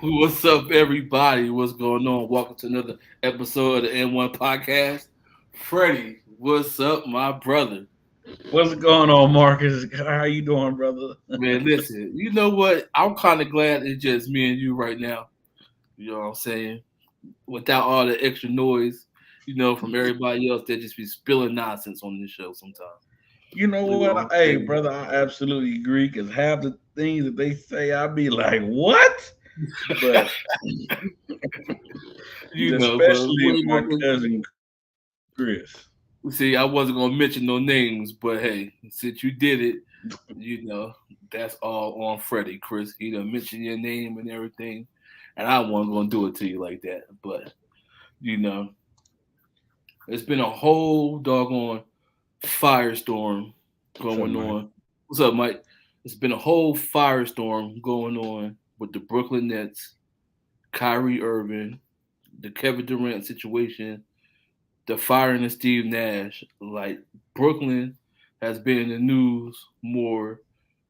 What's up, everybody? What's going on? Welcome to another episode of the N1 Podcast. Freddie, what's up, my brother? What's going on, Marcus? How you doing, brother? Man, listen, you know what? I'm kind of glad it's just me and you right now. You know what I'm saying? Without all the extra noise, from everybody else that just be spilling nonsense on this show sometimes. You know You know what what? I'm Hey, saying? brother, I absolutely agree because half the things that they say, I be like, what? But But especially my cousin Chris. see, I wasn't gonna mention no names, but hey, since you did it, you know, that's all on Freddie, Chris. He done mentioned your name and everything, and I wasn't gonna do it to you like that. But you know, it's been a whole doggone firestorm What's up, going man? on. What's up, Mike? It's been a whole firestorm going on with the Brooklyn Nets, Kyrie Irving, the Kevin Durant situation, the firing of Steve Nash. Like Brooklyn has been in the news more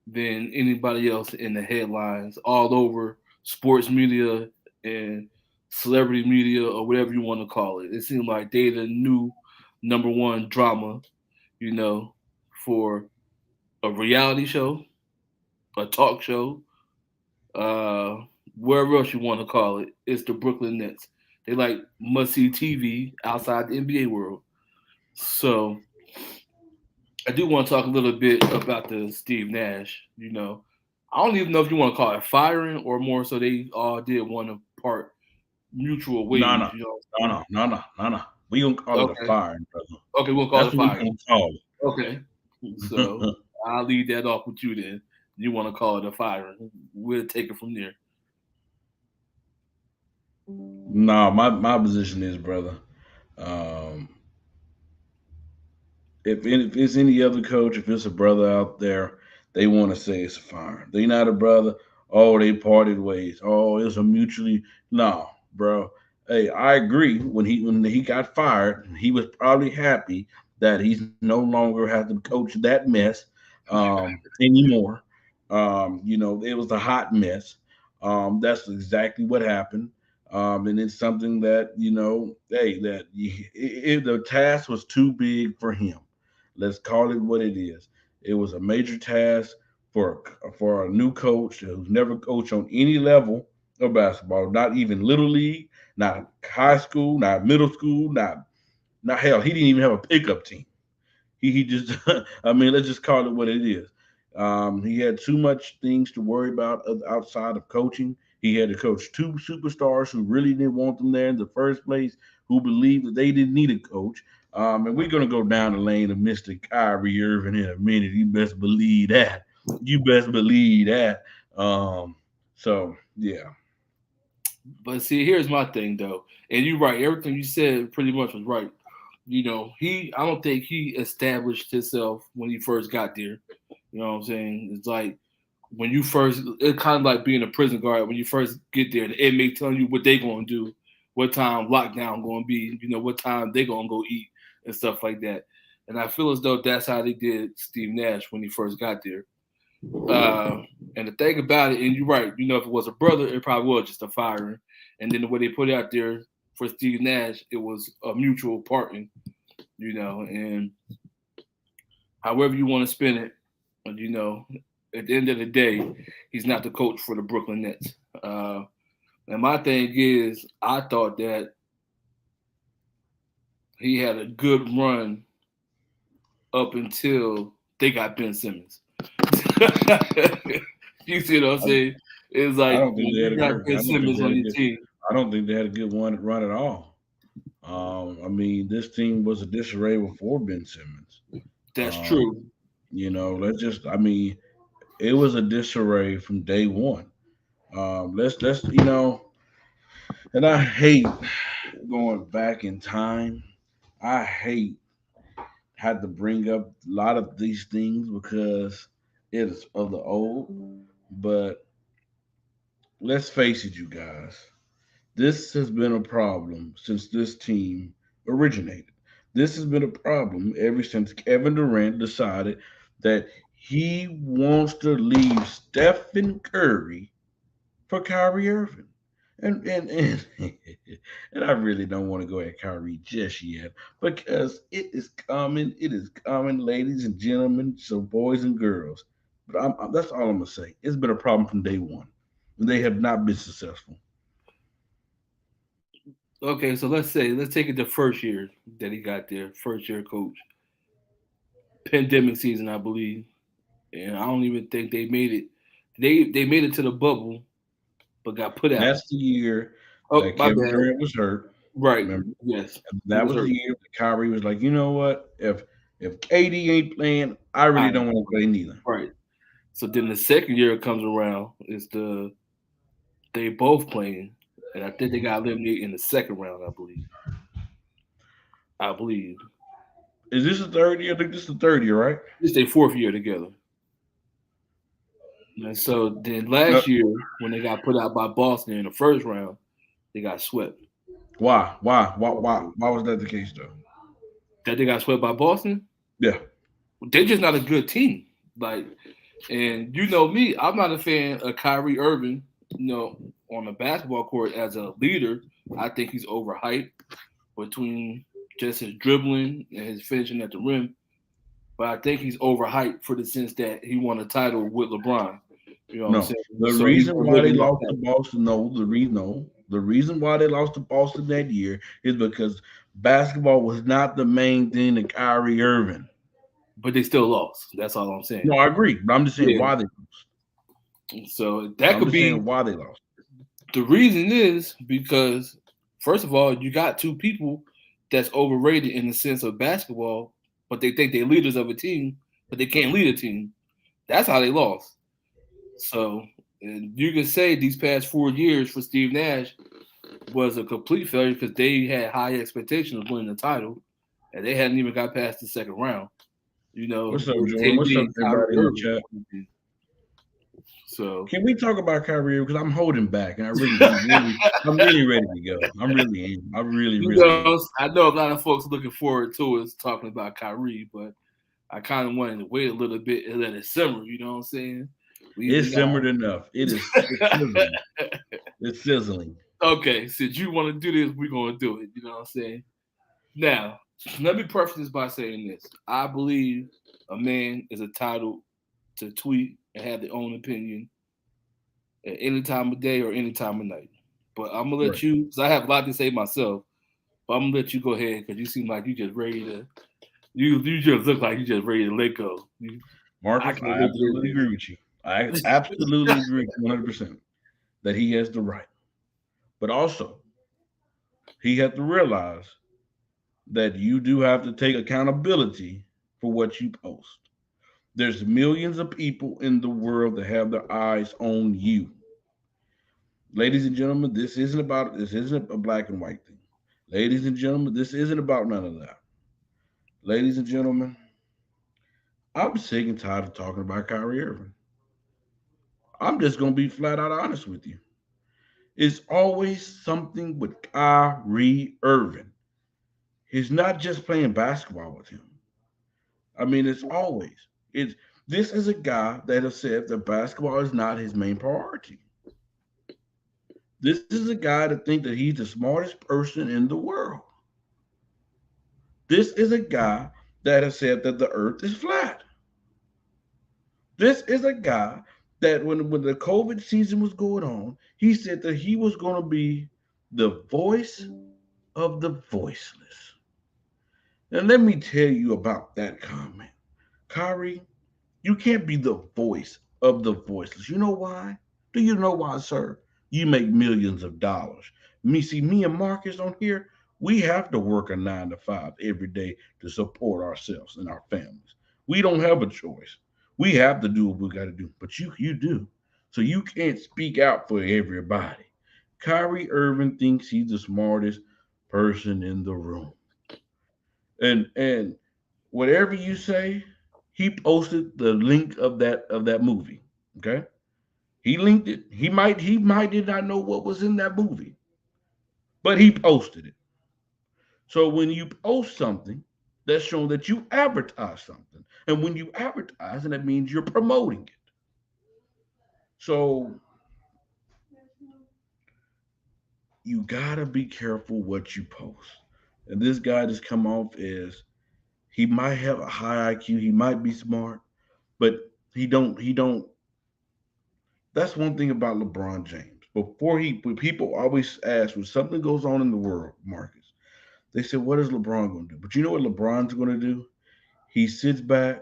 than anybody else in the headlines all over sports media and celebrity media or whatever you want to call it. It seemed like they the new number one drama, you know, for a reality show, a talk show, uh, wherever else you want to call it. It's the Brooklyn Nets. They like must see TV outside the NBA world. So I do want to talk a little bit about the Steve Nash. I don't even know if you want to call it firing or more so they all did want to part mutual No, ways. no, You know no, what I'm no, no, no, no, no. We gonna call saying? it a Okay, firing, brother. okay, we'll call That's it what we firing. gonna call Okay, so it. I'll leave that off with you then. You want to call it a firing? We'll take it from there. No, my position is, brother. Um, if it's any other coach, if it's a brother out there, they want to say it's a fire. They not a brother. Oh, they parted ways. Oh, it's a mutually no, bro. Hey, I agree. When he got fired, he was probably happy that he's no longer has to coach that mess anymore. It was a hot mess. That's exactly what happened. And it's something that hey, the task was too big for him. Let's call it what it is. It was a major task for a new coach who's never coached on any level of basketball, not even little league, not high school, not middle school, not hell. He didn't even have a pickup team. He just, I mean, let's just call it what it is. He had too much things to worry about outside of coaching. He had to coach two superstars who really didn't want them there in the first place, who believed that they didn't need a coach. And we're going to go down the lane of Mr. Kyrie Irving in a minute. You best believe that. You best believe that. Yeah. But see, here's my thing though, and you're right. Everything you said pretty much was right. I don't think he established himself when he first got there. You know what I'm saying? It's like when you first, it's kind of like being a prison guard. When you first get there, the inmate telling you what they gonna do, what time lockdown gonna be, what time they gonna go eat and stuff like that. And I feel as though that's how they did Steve Nash when he first got there. Uh, and the thing about it, and you're right, if it was a brother, it probably was just a firing. And then the way they put it out there for Steve Nash, it was a mutual parting, and however you want to spin it, you know, at the end of the day, he's not the coach for the Brooklyn Nets. And my thing is, I thought that he had a good run up until they got Ben Simmons. You see what I'm I, saying? It's I like don't think when they had you a got good. Ben I don't think Simmons they had on a your good. team, I don't think they had a good one run at all. I mean, this team was a disarray before Ben Simmons. that's Um, true. I mean, it was a disarray from day one. Let's, and I hate going back in time. I hate had to bring up a lot of these things because it is of the old. But let's face it, you guys. This has been a problem since this team originated. This has been a problem ever since Kevin Durant decided that he wants to leave Stephen Curry for Kyrie Irving. And and I really don't want to go at Kyrie just yet because it is coming. It is coming, ladies and gentlemen, so boys and girls. But that's all I'm gonna say. It's been a problem from day one. They have not been successful. Okay, so let's take it the first year that he got there, first year coach, pandemic season, I believe, and I don't even think they made it. They made it to the bubble, but got put out. That's the year Oh, that my Kevin bad. Durant was hurt. Right. Remember, Yes, he that was was the hurt. year that Kyrie was like, you know what? If KD ain't playing, I All really right. don't want to play neither. Right. So then the second year comes around. Is they both playing, and I think they Mhm. got eliminated in the second round. I believe. I believe. Is this the third year? I think this is the third year, right? This is their fourth year together. And so then No. last year, when they got put out by Boston in the first round, they got swept. Why? Why was that the case though? That they got swept by Boston, Yeah. they're just not a good team. Like, and you know me, I'm not a fan of Kyrie Irving. On the basketball court as a leader, I think he's overhyped between just his dribbling and his finishing at the rim. But I think he's overhyped for the sense that he won a title with LeBron. You know what I'm No. saying? The So he's reason why they living off lost to that. Boston, no. The reason why they lost to Boston that year is because basketball was not the main thing to Kyrie Irving. But they still lost. That's all I'm saying. No, I agree, but I'm just saying Yeah. why they lost. So that I'm could just be saying why they lost. the reason is because first of all, you got two people that's overrated in the sense of basketball, but they think they're leaders of a team, but they can't lead a team. That's how they lost. So and you can say these past 4 years for Steve Nash was a complete failure because they had high expectations of winning the title, and they hadn't even got past the second round. What's up, With Jordan? What's KD up, and Kyrie everybody in the Irving. chat? So Can we talk about Kyrie? Because I'm holding back, and I'm really ready to go. I'm really am. I really am. I know a lot of folks looking forward to us talking about Kyrie, but I kind of wanted to wait a little bit and let it simmer. You know what I'm saying? We It's got simmered enough. It's sizzling. It's sizzling. okay. Since you want to do this, we're gonna do it. You know what I'm saying? Now, let me preface this by saying this: I believe a man is entitled to tweet and have their own opinion at any time of day or any time of night. But I'm gonna Right. let you, because I have a lot to say myself. But I'm gonna let you go ahead because you seem like you just ready to. You just look like you just ready to let go. I Marcus, can't I wait to hear absolutely agree with you. I absolutely this. agree 100% that he has the right. But also, he has to realize that you do have to take accountability for what you post. There's millions of people in the world that have their eyes on you. Ladies and gentlemen, this isn't a black and white thing. Ladies and gentlemen, this isn't about none of that. Ladies and gentlemen, I'm sick and tired of talking about Kyrie Irving. I'm just gonna be flat out honest with you. It's always something with Kyrie Irving. He's not just playing basketball with him. I mean, it's always. It's this is a guy that has said that basketball is not his main priority. This is a guy that thinks that he's the smartest person in the world. This is a guy that has said that the earth is flat. This is a guy that when the COVID season was going on, he said that he was going to be the voice of the voiceless. And let me tell you about that comment. Kyrie, you can't be the voice of the voiceless. You know why? Do you know why, sir? You make millions of dollars. Me and Marcus on here, we have to work a 9 to 5 every day to support ourselves and our families. We don't have a choice. We have to do what we got to do, but you do. So you can't speak out for everybody. Kyrie Irving thinks he's the smartest person in the room. And whatever you say, he posted the link of that movie. Okay, he linked it. He might did not know what was in that movie, but he posted it. So when you post something, that's showing that you advertise something, and when you advertise, and that means you're promoting it. So you gotta be careful what you post. And this guy just come off as he might have a high IQ, he might be smart, but he don't. That's one thing about LeBron James. When people always ask when something goes on in the world, Marcus, they say, what is LeBron going to do? But you know what LeBron's going to do? He sits back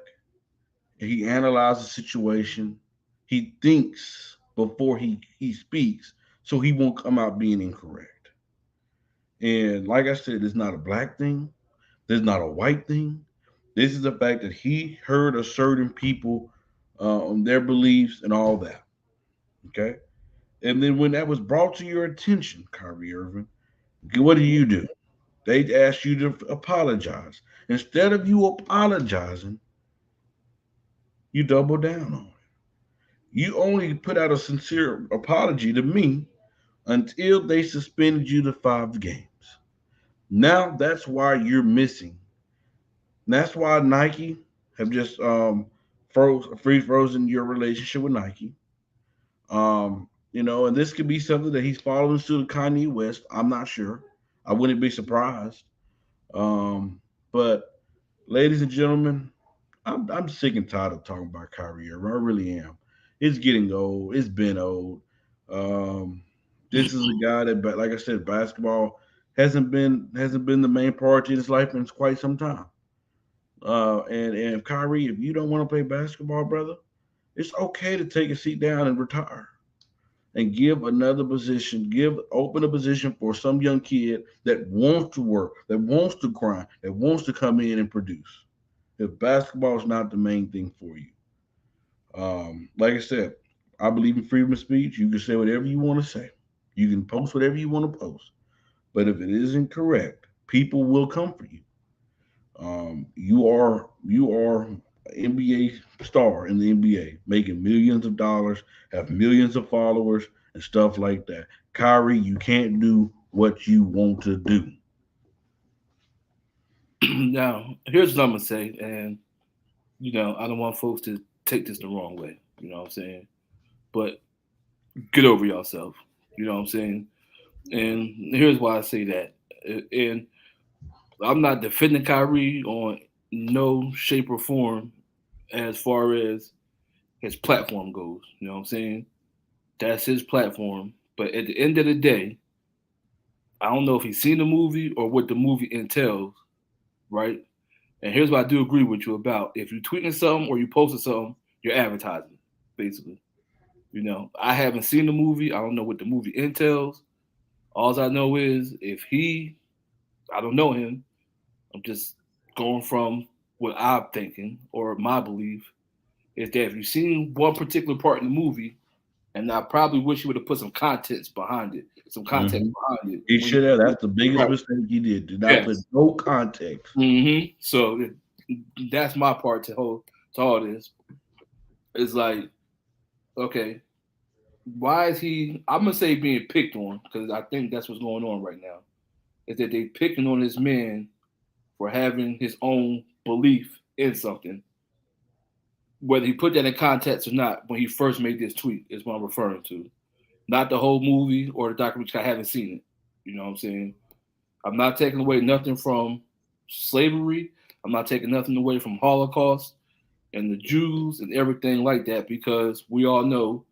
and he analyzes the situation. He thinks before he speaks, so he won't come out being incorrect. And like I said, it's not a black thing. There's not a white thing. This is the fact that he heard a certain people on their beliefs and all that. Okay. And then when that was brought to your attention, Kyrie Irving, what do? They asked you to apologize. Instead of you apologizing, you double down on it. You only put out a sincere apology to me until they suspended you to 5 games. Now that's why you're missing. That's why Nike have just frozen your relationship with Nike. And this could be something that he's following suit of Kanye West. I'm not sure. I wouldn't be surprised. But ladies and gentlemen, I'm sick and tired of talking about Kyrie Irving. I really am. It's getting old. It's been old. Um, this is a guy that, like I said, basketball hasn't been the main priority in his life in quite some time. And Kyrie, if you don't want to play basketball, brother, it's okay to take a seat down and retire and give another position, open a position for some young kid that wants to work, that wants to grind, that wants to come in and produce. If basketball is not the main thing for you, like I said, I believe in freedom of speech. You can say whatever you want to say. You can post whatever you want to post. But if it isn't correct, people will come for you. You are an NBA star in the NBA, making millions of dollars, have millions of followers and stuff like that. Kyrie, you can't do what you want to do. Now, here's what I'm gonna say, and I don't want folks to take this the wrong way. You know what I'm saying? But get over yourself. You know what I'm saying? And here's why I say that. And I'm not defending Kyrie on no shape or form as far as his platform goes. You know what I'm saying? That's his platform. But at the end of the day, I don't know if he's seen the movie or what the movie entails, right? And here's what I do agree with you about. If you're tweeting something or you posting something, you're advertising, basically. I haven't seen the movie. I don't know what the movie entails. All I know is I don't know him. I'm just going from what I'm thinking or my belief is that if you've seen one particular part in the movie, and I probably wish you would have put some context behind it, some context Hmm. behind it. He should have. That's the biggest Right. mistake he did. Did not put Yes. no context. So that's my part to all this. It's like, okay, why is he? I'm gonna say being picked on because I think that's what's going on right now. Is that they picking on this man for having his own belief in something, whether he put that in context or not. When he first made this tweet, is what I'm referring to, not the whole movie or the documentary. I haven't seen it. You know what I'm saying? I'm not taking away nothing from slavery. I'm not taking nothing away from Holocaust and the Jews and everything like that because we all know,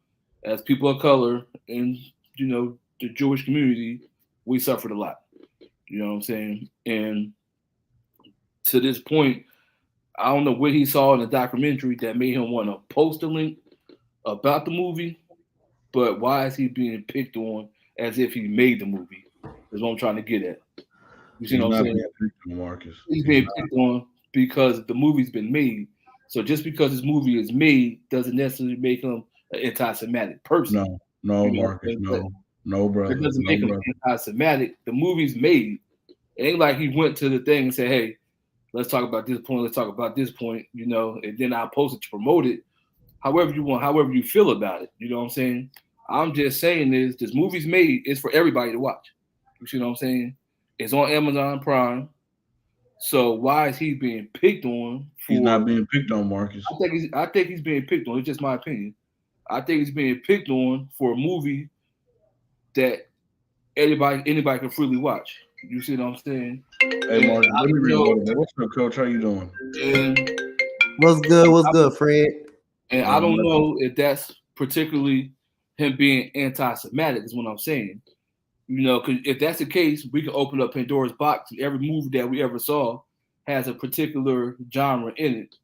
as people of color in the Jewish community, we suffered a lot. You know what I'm saying? And to this point, I don't know what he saw in the documentary that made him want to post a link about the movie, but why is he being picked on as if he made the movie? Is what I'm trying to get at. You see He's what I'm not saying? being picked on, Marcus. He's He's being not. picked on because the movie's been made. So just because this movie is made doesn't necessarily make him an anti-Semitic person. No, no, You know, Marcus. No, no, it brother. doesn't No, make him brother. anti-Semitic. The movie's made. It ain't like he went to the thing and said, "Hey, let's talk about this point. Let's talk about this point." And then I posted to promote it. However you want, however you feel about it. You know what I'm saying? I'm just saying this movie's made. It's for everybody to watch. You see what I'm saying? It's on Amazon Prime. So why is he being picked on He's not for? being picked on, Marcus. I think he's being picked on. It's just my opinion. I think he's being picked on for a movie that anybody can freely watch. You see what I'm saying? Hey, And Marcus, I let me don't read know, water, man. What's up, Coach? How you doing? and What's good? What's I, good, Fred? and I Man, don't nothing. know if that's particularly him being anti-Semitic. Is what I'm saying. You know, because if that's the case, we can open up Pandora's box. And every movie that we ever saw has a particular genre in it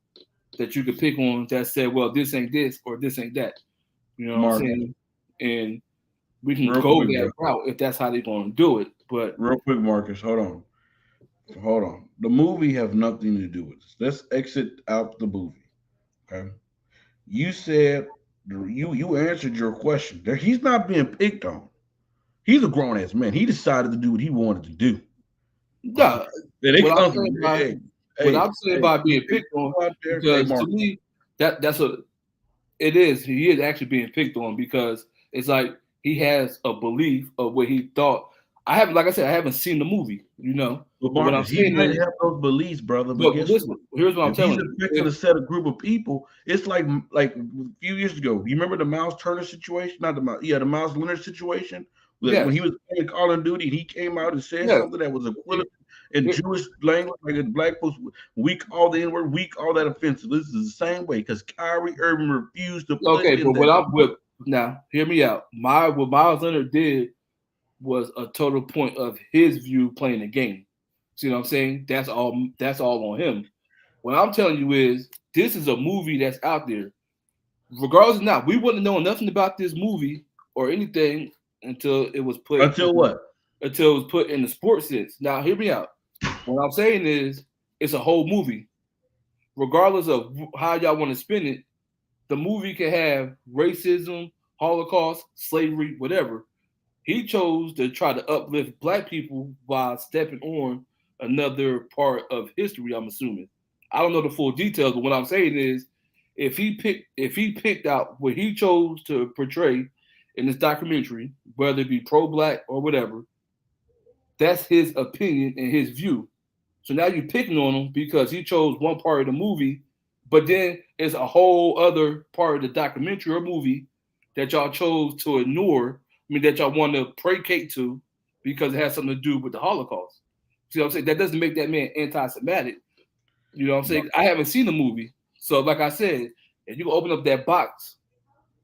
that you could pick on that said, well, this ain't this or this ain't that. You know what I'm Marcus, saying? And we can real go quick, bro. that route if that's how they're going to do it. But Real quick, Marcus. Hold on. Hold on. The movie have nothing to do with this. Let's exit out the movie. Okay. You said you answered your question. There, he's not being picked on. He's a grown ass man. He decided to do what he wanted to do. Okay. yeah, Then it what I'm comes. saying by Hey, what hey, I'm saying hey. by You being see picked on, people out there. Hey, because to Marcus. me that's a it is he is actually being picked on because it's like he has a belief of what he thought. I haven't, like I said, I haven't seen the movie, you know. But But what I'm Marcus, he saying might is, have those beliefs, brother. But but guess listen, what? here's what I'm If he's telling you. affecting a set of group of people, it's like a few years ago. You remember the Miles Turner situation? Not the Miles, yeah, the Miles Leonard situation. When Yes, he was playing Call of Duty, and he came out and said yes. something that was Here- equivalent in here- Jewish language, like a black folks. We call the N word, we call that offensive. This is the same way because Kyrie Irving refused to put Okay, in but that. what I'm with now, hear me out. What Miles Leonard did was a total point of his view playing the game. See what I'm saying? That's all. That's all on him. What I'm telling you is, this is a movie that's out there. Regardless of not, we wouldn't know nothing about this movie or anything until it was put Until what? in the sports sense. Now, hear me out. What I'm saying is, it's a whole movie. Regardless of how y'all want to spin it, the movie can have racism, Holocaust, slavery, whatever. He chose to try to uplift black people while stepping on another part of history, I'm assuming. I don't know the full details, but what I'm saying is if he picked out what he chose to portray in this documentary, whether it be pro black or whatever, that's his opinion and his view. So now you're picking on him because he chose one part of the movie, but then it's a whole other part of the documentary or movie that y'all chose to ignore. I mean, that y'all want to placate to because it has something to do with the Holocaust. See what I'm saying? That doesn't make that man anti-Semitic. You know what I'm saying? I haven't seen the movie, so like I said, if you open up that box,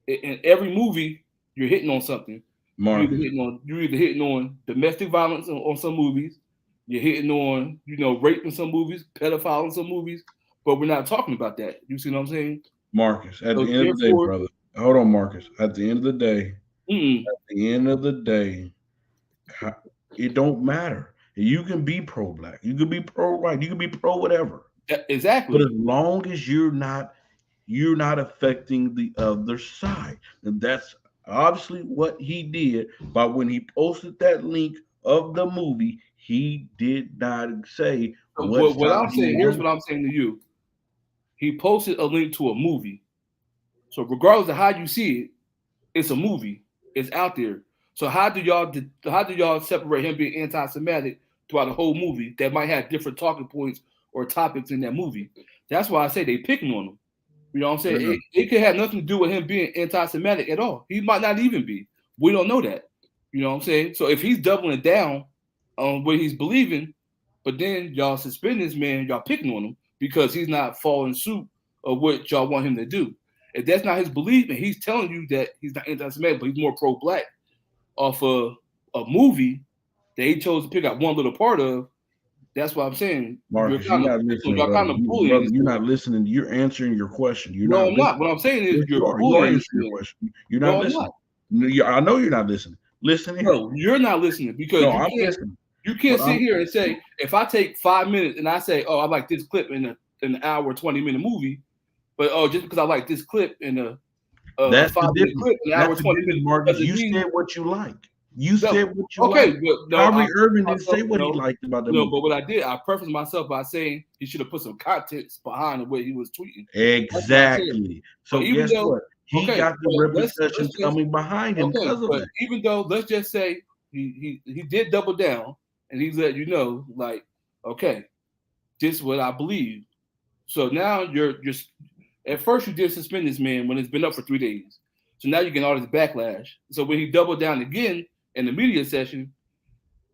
in every movie, you're hitting on something. Marcus. You're either hitting on domestic violence on some movies, you're hitting on, rape in some movies, pedophile in some movies, but we're not talking about that. You see what I'm saying? Marcus, at So the end of the day, therefore, brother. Hold on, Marcus. At the end of the day, mm, it don't matter. You can be pro black, you can be pro white, you can be pro whatever. But exactly. as long as you're not affecting the other side. And that's obviously what he did. But when he posted that link of the movie, he did not say So what what side I'm he saying, was here's on. what I'm saying to you. He posted a link to a movie. So regardless of how you see it, it's a movie. It's out there. So how do y'all separate him being anti-Semitic throughout the whole movie that might have different talking points or topics in that movie? That's why I say they picking on him. You know what I'm saying? Yeah. It could have nothing to do with him being anti-Semitic at all. He might not even be. We don't know that. You know what I'm saying? So if he's doubling down on what he's believing, but then y'all suspend this man, y'all picking on him because he's not following suit of what y'all want him to do. If that's not his belief, and he's telling you that he's not anti-Semitic, but he's more pro-black off of a movie that he chose to pick out one little part of, that's what I'm saying. Marcus, you're not listening, Y'all brother. kind of bullying Brother, this you're man. not listening. You're answering your question. You're No, not I'm not. listening. What I'm saying is Yes, you you're are. You are bullying answering this your man. question. You're not No, I'm listening. not. I know you're not listening. Listen here. No, you're not listening because No, I'm listening. you can't But sit here and say if I take 5 minutes and I say, oh, I like this clip in an hour 20-minute movie, but just because I like this clip in a that's the 5 minute difference. clip in an hour That's the 20 difference, minutes Marcus. doesn't You mean said what you like. You no. said what you Okay, like. but no, Kyrie Irving didn't say what he no, liked about the no, movie. but what I did, I prefaced myself by saying he should have put some context behind the way he was tweeting. That's what I said. Exactly. But So even guess though, what? He okay, got the but let's repercussions just coming behind him okay, because of but that. even though let's just say he did double down and he's let you know, like, okay, this is what I believe. So now you're just at first you did suspend this man when it's been up for 3 days. So now you're getting all this backlash. So when he doubled down again in the media session,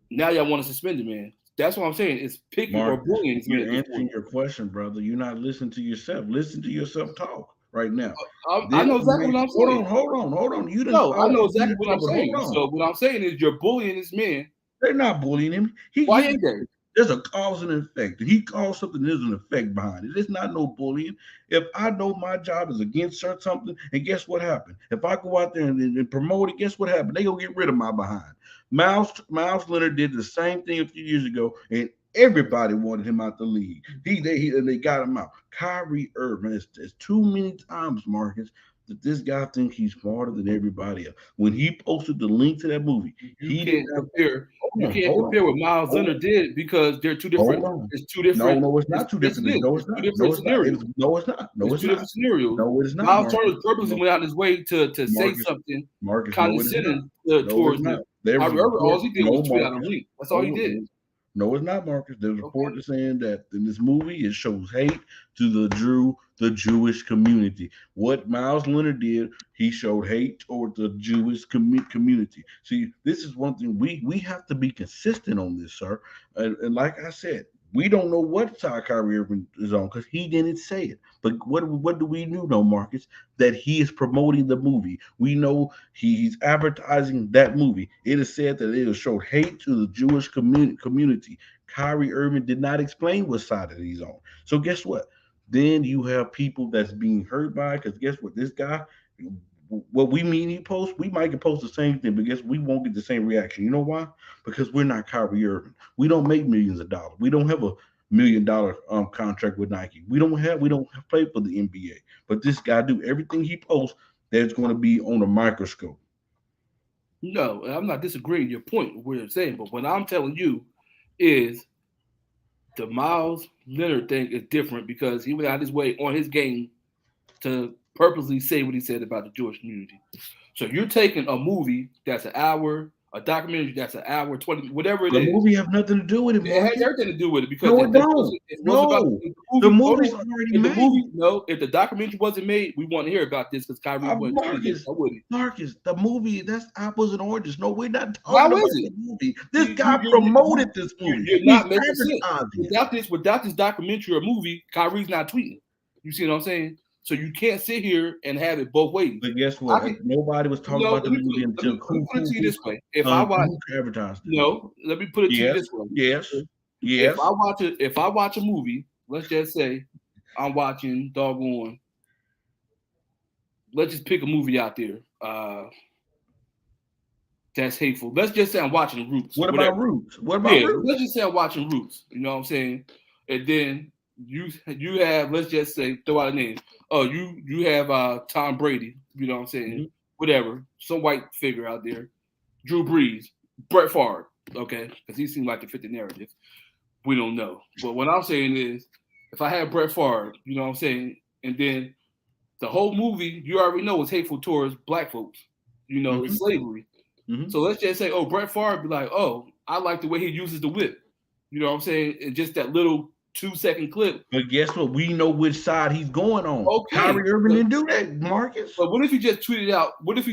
Now y'all want to suspend the man. That's what I'm saying. It's picking or Marcus, bullying this man at you're this answering point. your question, brother. You're not listening to yourself. Listen to yourself talk right now. I This know exactly man, what I'm hold on, saying. hold on, hold on. You didn't No, I fall know off exactly each what I'm other. Hold saying. on. So what I'm saying is you're bullying this man. They're not bullying him. Why ain't they? There's a cause and effect. He caused something, there's an effect behind it. It's not no bullying. If I know my job is against something, and guess what happened? If I go out there and promote it, guess what happened? They gonna get rid of my behind. Miles Leonard did the same thing a few years ago, and everybody wanted him out the league. And they got him out. Kyrie Irving, it's too many times, Marcus, that this guy think he's smarter than everybody else. When he posted the link to that movie, You he didn't can't have. compare. You Hold on, can't hold on, compare what Miles hold Leonard on. did because they're two Hold different. on. It's two No, different. no, it's not two Yes, it different. is. No, It's it's two not. different No, it's not. scenarios. No, it's not. No, It's it's two different not. scenarios. No, it is not, Miles Marcus. Turner purposely No, went out his way to say Marcus. something Marcus. No, it is not. condescending No, it's towards him. not. There was a Kyrie Irving, all report. he did was No, tweet out a Marcus. link. That's all he No, did. no, no, it's not, Marcus. There's a report Okay. that's saying that in this movie it shows hate to the Jewish community. What Miles Leonard did, he showed hate toward the Jewish community. See, this is one thing we have to be consistent on this, sir. And like I said, we don't know what side Kyrie Irving is on because he didn't say it. But what do we know, Marcus? That he is promoting the movie. We know he's advertising that movie. It is said that it will show hate to the Jewish community. Kyrie Irving did not explain what side that he's on. So guess what? Then you have people that's being hurt by it. Because guess what? This guy, what we mean he posts, we might get post the same thing, but guess we won't get the same reaction. You know why? Because we're not Kyrie Irving. We don't make millions of dollars. We don't have a $1 million contract with Nike. We don't play for the NBA. But this guy do everything he posts that's going to be on a microscope. No, I'm not disagreeing your point. What you're saying, but what I'm telling you is the Miles Leonard thing is different because he went out his way on his game to purposely say what he said about the Jewish community. So you're taking a movie that's an hour, a documentary that's an hour, 20, whatever it The is. movie have nothing to do with it, It has Marcus. everything to do with it because No, it don't. it wasn't about No, the the movie. Hold movie's on. already If the made. movie, no, if the documentary wasn't made, we want to hear about this because Kyrie wasn't tweeting it. Marcus, I wouldn't. Marcus, the movie, that's apples and oranges. No, we're not talking How about is it? the movie. This You, guy you, you, promoted this movie. you're He's not making sense. advertising it. Without this documentary or movie, Kyrie's not tweeting. You see what I'm saying? So you can't sit here and have it both ways. But guess what? Can, Nobody was talking about the movie until let me put it to you this way. If I watch, advertised it. no, let me put it to you this way. Yes. If I watch a movie, let's just say I'm watching doggone. Let's just pick a movie out there. That's hateful. Let's just say I'm watching Roots. What about Roots? What about Roots? Let's just say I'm watching Roots. You know what I'm saying? And then you have, let's just say, throw out a name. Oh, you have Tom Brady. You know what I'm saying? Mm-hmm. Whatever, some white figure out there. Drew Brees, Brett Favre. Okay, because he seemed like to fit the narrative. We don't know. But what I'm saying is, if I had Brett Favre, you know what I'm saying, and then the whole movie, you already know, is hateful towards black folks. You know, it's slavery. Mm-hmm. So let's just say, oh, Brett Favre be like, oh, I like the way he uses the whip. You know what I'm saying? And just that little 2-second clip. But guess what? We know which side he's going on. Okay. Kyrie Irving didn't do that, Marcus. But what if he just tweeted out? What if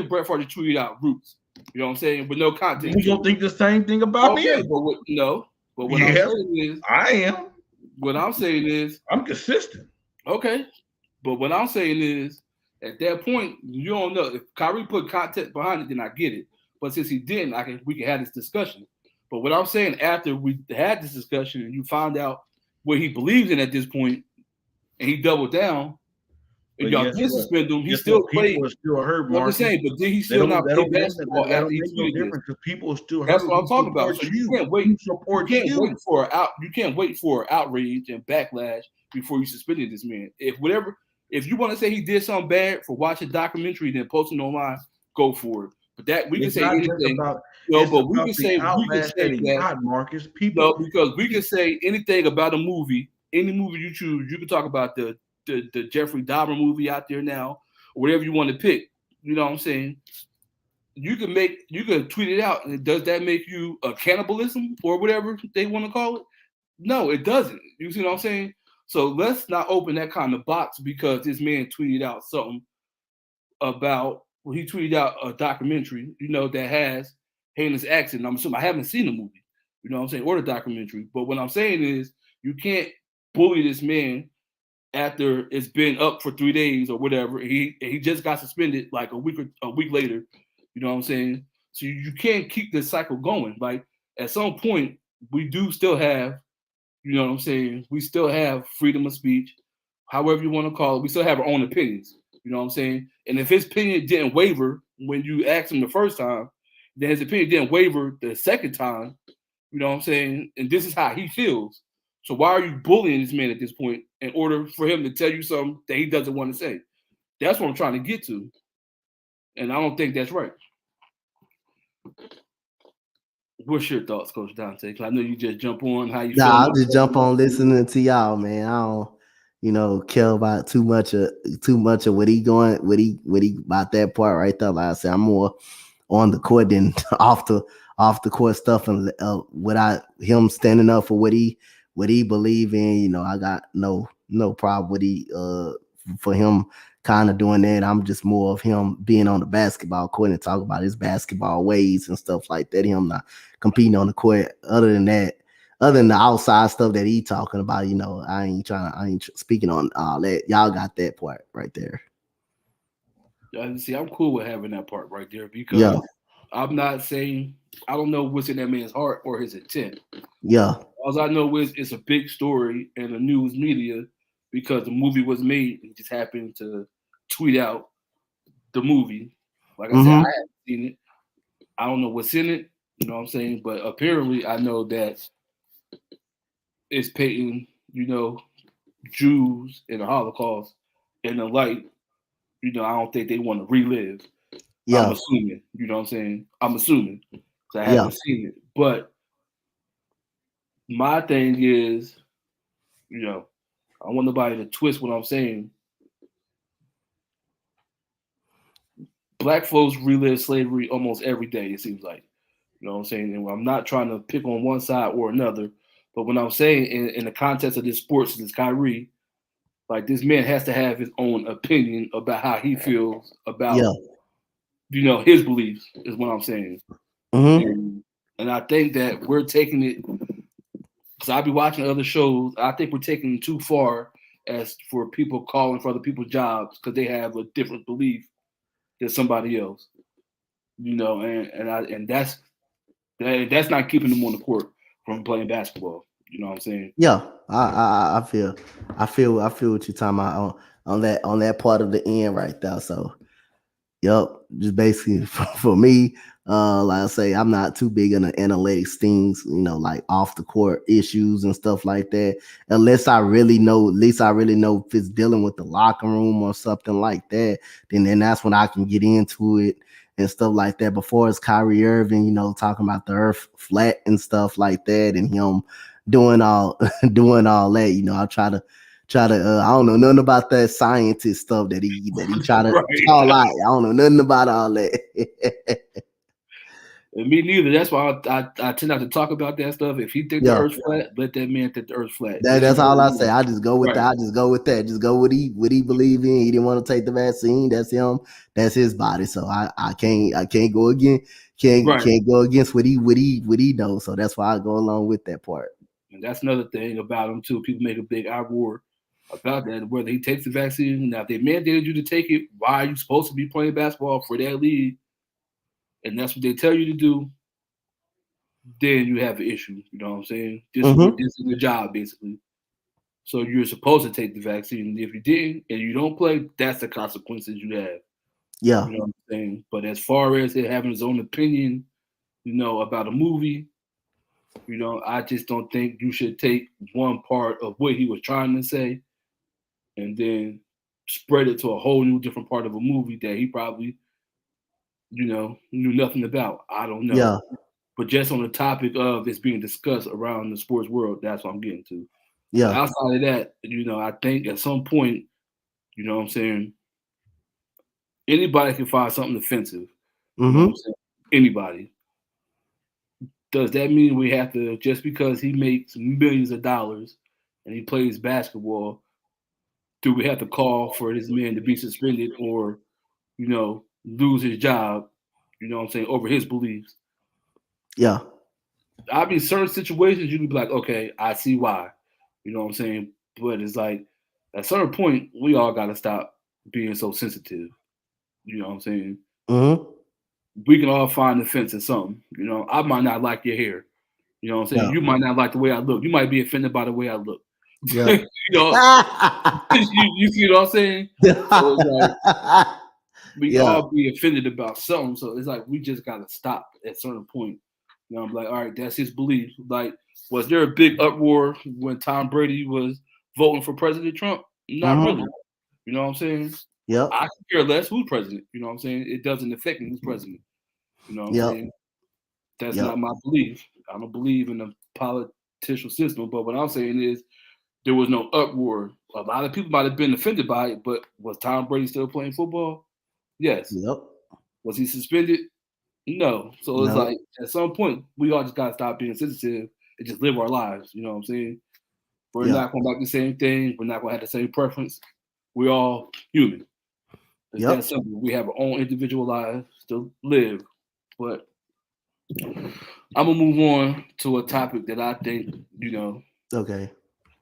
Brett Favre just tweeted out Roots? You know what I'm saying? With no context. We don't think the same thing about me. But what I'm saying is, I am. What I'm saying is, I'm consistent. Okay. But what I'm saying is, at that point, you don't know. If Kyrie put context behind it, then I get it. But since he didn't, we can have this discussion. But what I'm saying, after we had this discussion and you found out what he believes in at this point, and he doubled down, and y'all did suspend him, he still played. People are still hurt, Mark. I'm saying, but did he still not play basketball after he tweeted this? Because people are still hurt. That's what I'm talking about. So you can't wait. You can't wait for outrage and backlash before you suspended this man. If you want to say he did something bad for watching a documentary then posting online, go for it. But that we can say anything. But we can say that, Marcus. People, because we can say anything about a movie, any movie you choose. You can talk about the Jeffrey Dahmer movie out there now, or whatever you want to pick. You know what I'm saying? You can tweet it out, and does that make you a cannibalism or whatever they want to call it? No, it doesn't. You see what I'm saying? So let's not open that kind of box because this man tweeted out something about. Well, he tweeted out a documentary, that has heinous acts. And I'm assuming I haven't seen the movie, you know what I'm saying, or the documentary. But what I'm saying is you can't bully this man after it's been up for 3 days or whatever. He just got suspended like a week later. You know what I'm saying? So you can't keep this cycle going. Like at some point, we do still have, you know what I'm saying? We still have freedom of speech, however you want to call it. We still have our own opinions. You know what I'm saying? And if his opinion didn't waver when you asked him the first time, then his opinion didn't waver the second time. You know what I'm saying? And this is how he feels. So why are you bullying this man at this point in order for him to tell you something that he doesn't want to say? That's what I'm trying to get to. And I don't think that's right. What's your thoughts, Coach Dante? Because I know you just jump on how you feel. Nah, I'll just jump on listening to y'all, man. I don't, care about too much of what he about that part right there. Like I said, I'm more on the court than off the court stuff, and without him standing up for what he believe in. I got no problem with for him kind of doing that. I'm just more of him being on the basketball court and talk about his basketball ways and stuff like that. Him not competing on the court. Other than the outside stuff that he talking about, I ain't speaking on all that. Y'all got that part right there. See, I'm cool with having that part right there because I'm not saying I don't know what's in that man's heart or his intent. Yeah. All I know is it's a big story in the news media because the movie was made. He just happened to tweet out the movie. Like I said, I haven't seen it. I don't know what's in it. You know what I'm saying? But apparently, I know that it's painting, Jews in the Holocaust in the light. I don't think they want to relive. Yeah. I'm assuming. You know what I'm saying? I'm assuming because I haven't seen it. But my thing is, I want nobody to twist what I'm saying. Black folks relive slavery almost every day, it seems like. You know what I'm saying? And I'm not trying to pick on one side or another, but when I'm saying in the context of this sports, this Kyrie, like this man has to have his own opinion about how he feels about, his beliefs is what I'm saying. And I think that we're taking it, because I'll be watching other shows, I think we're taking it too far as for people calling for other people's jobs because they have a different belief than somebody else, and that's not keeping them on the court from playing basketball. You know what I'm saying? Yeah, I feel what you're talking about on that part of the end right there. So, just basically for me, like I say, I'm not too big on the analytics things, like off the court issues and stuff like that. Unless I really know, if it's dealing with the locker room or something like that, then that's when I can get into it and stuff like that. Before it's Kyrie Irving, talking about the earth flat and stuff like that, and him doing all that, I try to I don't know nothing about that scientist stuff that he try to call out. I don't know nothing about all that. And me neither. That's why I tend not to talk about that stuff. If he think the earth's flat, let that man think the earth's flat. That's all I say. I just go with that. I just go with that. Just go what he believe in. He didn't want to take the vaccine. That's him. That's his body. So I can't go again. Can't go against what he knows. So that's why I go along with that part. And that's another thing about him too. People make a big uproar about that, whether he takes the vaccine. Now, if they mandated you to take it, why are you supposed to be playing basketball for that league? And that's what they tell you to do. Then you have an issue. You know what I'm saying? This is the job, basically. So you're supposed to take the vaccine. If you didn't and you don't play, that's the consequences you have. Yeah. You know what I'm saying? But as far as it having his own opinion, about a movie, I just don't think you should take one part of what he was trying to say and then spread it to a whole new different part of a movie that he probably, knew nothing about. I don't know. Yeah. But just on the topic of it's being discussed around the sports world, that's what I'm getting to. Yeah. But outside of that, I think at some point, you know what I'm saying, anybody can find something offensive. You know what I'm saying? Anybody. Does that mean we have to, just because he makes millions of dollars and he plays basketball, do we have to call for this man to be suspended or, lose his job, over his beliefs? Yeah. I mean, certain situations you can be like, okay, I see why. You know what I'm saying? But it's like at a certain point, we all gotta stop being so sensitive. You know what I'm saying? Mm-hmm. We can all find offense in something. You know, I might not like your hair. You know what I'm saying? Yeah. You might not like the way I look. You might be offended by the way I look. Yeah. you know, you see what I'm saying? So it's like we can Yeah. all be offended about something. So it's like we just gotta stop at a certain point. You know, I'm like, all right, that's his belief. Like, was there a big uproar when Tom Brady was voting for President Trump? Not Mm-hmm. really. You know what I'm saying? Yep. I could care less who's president. You know what I'm saying? It doesn't affect me who's president. You know what I'm Yep. saying? That's Yep. not my belief. I don't believe in the political system. But what I'm saying is there was no uproar. A lot of people might have been offended by it, but was Tom Brady still playing football? Yes. Yep. Was he suspended? No. So it's No. like at some point we all just gotta stop being sensitive and just live our lives. You know what I'm saying? We're Yeah. not gonna like the same thing. We're not gonna have the same preference. We're all human. It's Yep. that simple. We have our own individual lives to live. But I'm gonna move on to a topic that I think, Okay.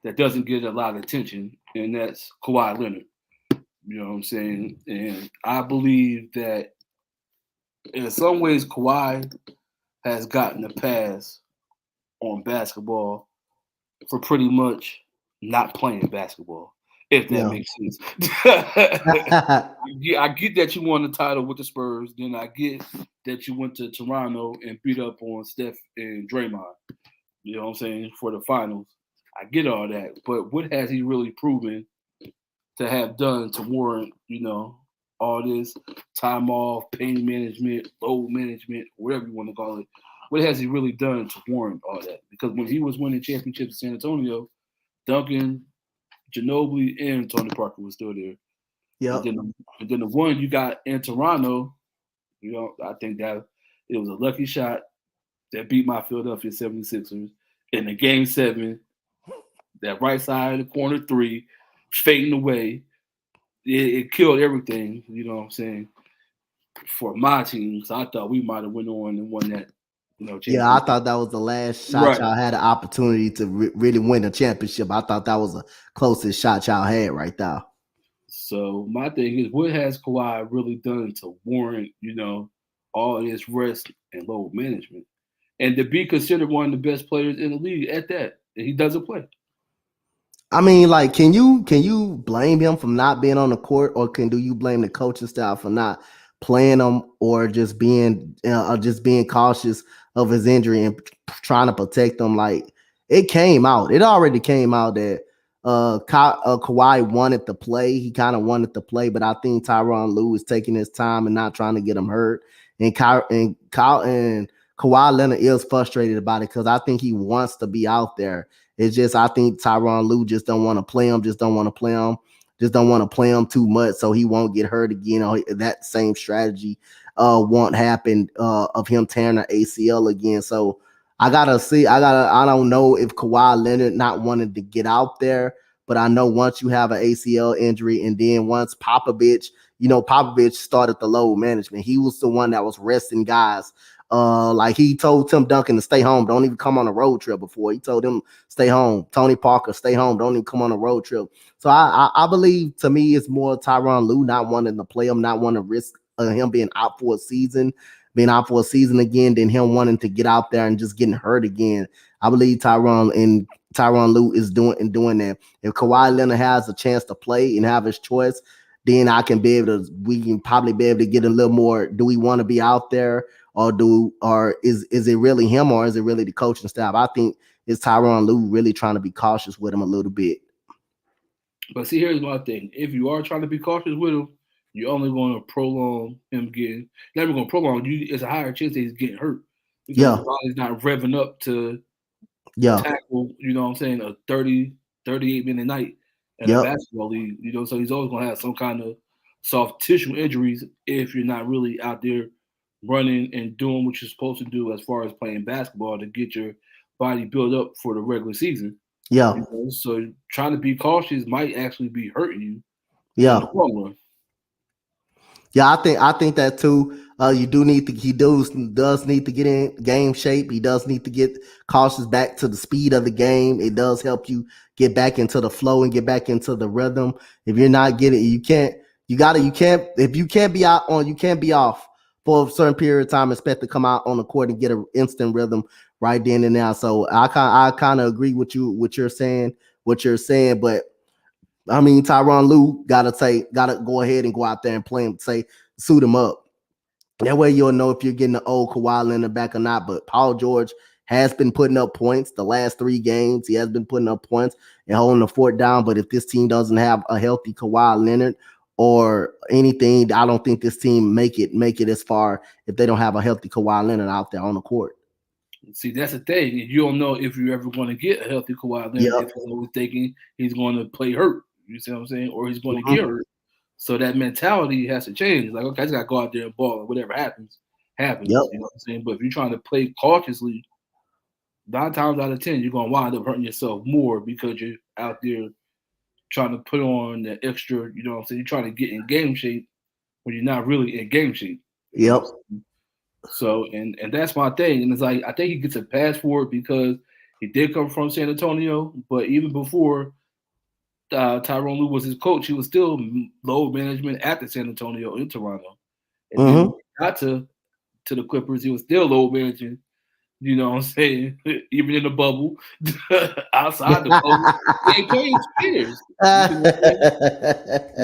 that doesn't get a lot of attention, and that's Kawhi Leonard. You know what I'm saying? And I believe that in some ways Kawhi has gotten a pass on basketball for pretty much not playing basketball, if that Yeah. makes sense. I get that you won the title with the Spurs, then I get that you went to Toronto and beat up on Steph and Draymond. You know what I'm saying, for the finals. I get all that, but what has he really proven to have done to warrant, all this time off, pain management, load management, whatever you want to call it? What has he really done to warrant all that? Because when he was winning championships in San Antonio, Duncan, Ginobili, and Tony Parker was still there. Yep. And then the one you got in Toronto, I think that it was a lucky shot that beat my Philadelphia 76ers in the game 7, that right side of the corner 3, fading away. It killed everything, you know what I'm saying, for my team. So I thought we might have went on and won that, Yeah, I championship. thought that was the last shot Right. y'all had an opportunity to really win a championship. I thought that was the closest shot y'all had right there. So my thing is, what has Kawhi really done to warrant, all this rest and load management, and to be considered one of the best players in the league at that? And he doesn't play. I mean, like, can you blame him from not being on the court, or do you blame the coaching staff for not playing him, or just being cautious of his injury and trying to protect him? Like, it already came out that Kawhi wanted to play. He kind of wanted to play, but I think Tyronn Lue is taking his time and not trying to get him hurt. And Kawhi Leonard is frustrated about it because I think he wants to be out there. It's just I think Tyronn Lue just don't want to play him, just don't want to play him too much so he won't get hurt again. Or that same strategy won't happen of him tearing the ACL again. So I don't know if Kawhi Leonard not wanting to get out there, but I know once you have an ACL injury, and then once Popovich started the load management. He was the one that was resting guys. Like he told Tim Duncan to stay home. Don't even come on a road trip before. He told him stay home. Tony Parker, stay home. Don't even come on a road trip. So I believe, to me, it's more Tyronn Lue not wanting to play him, not wanting to risk him being out for a season again, than him wanting to get out there and just getting hurt again. I believe Tyronn Lue is doing that. If Kawhi Leonard has a chance to play and have his choice, then we can probably be able to get a little more. Do we want to be out there? Or is it really him, or is it really the coaching staff? I think it's Tyronn Lue really trying to be cautious with him a little bit. But see, here's my thing. If you are trying to be cautious with him, you're only going to prolong him getting. Never going to prolong. It's a higher chance that he's getting hurt because his body's not revving up to tackle. You know what I'm saying? A 30, 38-minute night in a basketball league. So he's always going to have some kind of soft tissue injuries if you're not really out there running and doing what you're supposed to do as far as playing basketball to get your body built up for the regular season. Yeah. So trying to be cautious might actually be hurting you. Yeah. In the long run. Yeah, I think that too. He does need to get in game shape. He does need to get cautious back to the speed of the game. It does help you get back into the flow and get back into the rhythm. If you're not getting, you can't if you can't be out on you can't be off for a certain period of time, expect to come out on the court and get an instant rhythm right then and now. So I kind of agree with you what you're saying, but I mean, Tyronn Lue gotta go ahead and go out there and play him, suit him up. That way you'll know if you're getting the old Kawhi Leonard back or not. But Paul George has been putting up points the last 3 games. He has been putting up points and holding the fort down. But if this team doesn't have a healthy Kawhi Leonard or anything, I don't think this team make it as far if they don't have a healthy Kawhi Leonard out there on the court. See, that's the thing. You don't know if you're ever going to get a healthy Kawhi Leonard if he's always thinking he's going to play hurt. You see what I'm saying? Or he's going to get hurt. So that mentality has to change. Like, okay, I just got to go out there and ball. And whatever happens. Yep. You know what I'm saying? But if you're trying to play cautiously, 9 times out of 10, you're going to wind up hurting yourself more because you're out there trying to put on the extra, you know what I'm saying? You're trying to get in game shape when you're not really in game shape. Yep. So, and that's my thing. And it's like, I think he gets a pass for it because he did come from San Antonio, but even before Tyronn Lue was his coach, he was still load management at the San Antonio in Toronto. And then when he got to the Clippers, he was still load managing, you know what I'm saying? Even in the bubble, outside the bubble. He ain't played in 2 years.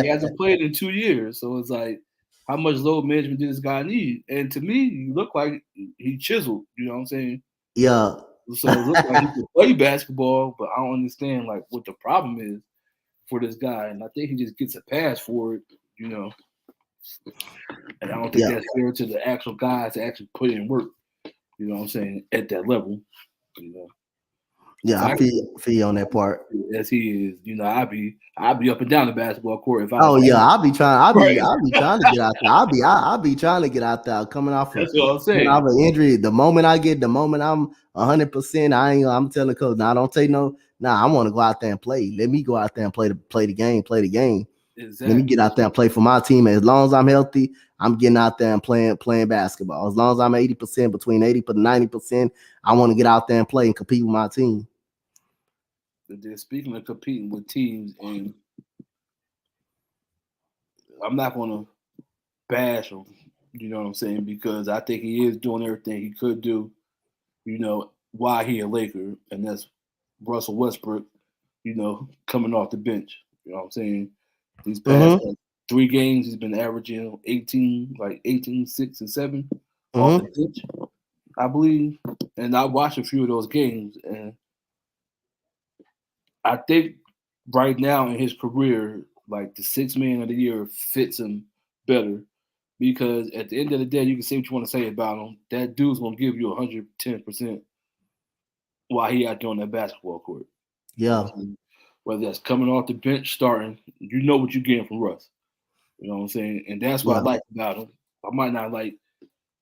He hasn't played in 2 years. So it's like, how much load management did this guy need? And to me, you look like he chiseled, you know what I'm saying? Yeah. So it looks like he can play basketball, but I don't understand like what the problem is for this guy. And I think he just gets a pass for it, you know. And I don't think that's fair to the actual guys to actually put in work, you know what I'm saying, at that level, you know. Yeah, I feel you on that part. As he is, you know, I'd be up and down the basketball court if I. I'll be trying to get out there. I'll be trying to get out there. Coming off of an injury, the moment I'm 100%, I'm telling coach, I want to go out there and play. Let me go out there and play the game. Exactly. Let me get out there and play for my team. As long as I'm healthy, I'm getting out there and playing basketball. As long as I'm 80%, between 80 to 90%, I want to get out there and play and compete with my team. They're speaking of competing with teams, and I'm not going to bash him, you know what I'm saying, because I think he is doing everything he could do, you know, while he a Laker, and that's Russell Westbrook, you know, coming off the bench. You know what I'm saying? These past 3 games, he's been averaging 18, 6 and 7 off the bench, I believe. And I watched a few of those games, and I think right now in his career, like the 6th man of the year fits him better because at the end of the day, you can say what you want to say about him. That dude's going to give you 110% while he out there on that basketball court. Yeah. Whether that's coming off the bench, starting, you know what you're getting from Russ. You know what I'm saying? And that's what I like about him. I might not like,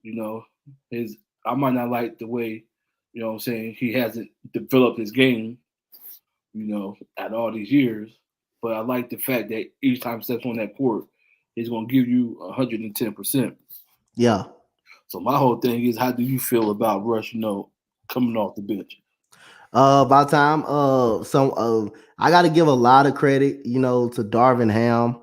you know, I might not like the way, you know what I'm saying, he hasn't developed his game, you know, at all these years. But I like the fact that each time he steps on that court, he's going to give you 110%. Yeah. So my whole thing is, how do you feel about Russ, you know, coming off the bench? By time, I got to give a lot of credit, you know, to Darvin Ham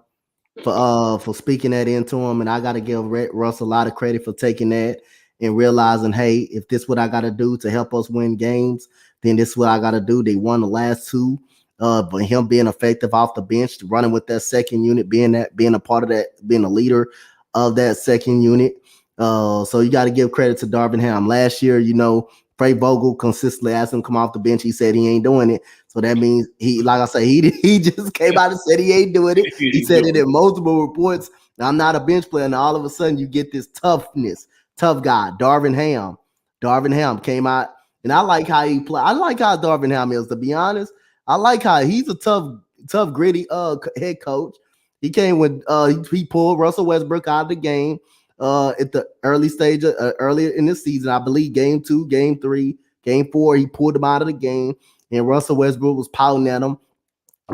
for speaking that into him, and I got to give Russ a lot of credit for taking that and realizing, hey, if this is what I got to do to help us win games, then this is what I got to do. They won the last 2, but him being effective off the bench, running with that second unit, being a part of that, being a leader of that second unit. So you got to give credit to Darvin Ham. Last year, you know, Frank Vogel consistently asked him to come off the bench. He said he ain't doing it. So that means he just came out and said he ain't doing it. He said it in multiple reports. I'm not a bench player. And all of a sudden you get this tough guy, Darvin Ham. Darvin Ham came out, and I like how he play. I like how Darvin Ham is, to be honest. I like how he's a tough, gritty head coach. He came with he pulled Russell Westbrook out of the game at the early stage, earlier in the season. I believe game 2, game 3, game 4, he pulled him out of the game, and Russell Westbrook was pouting at him.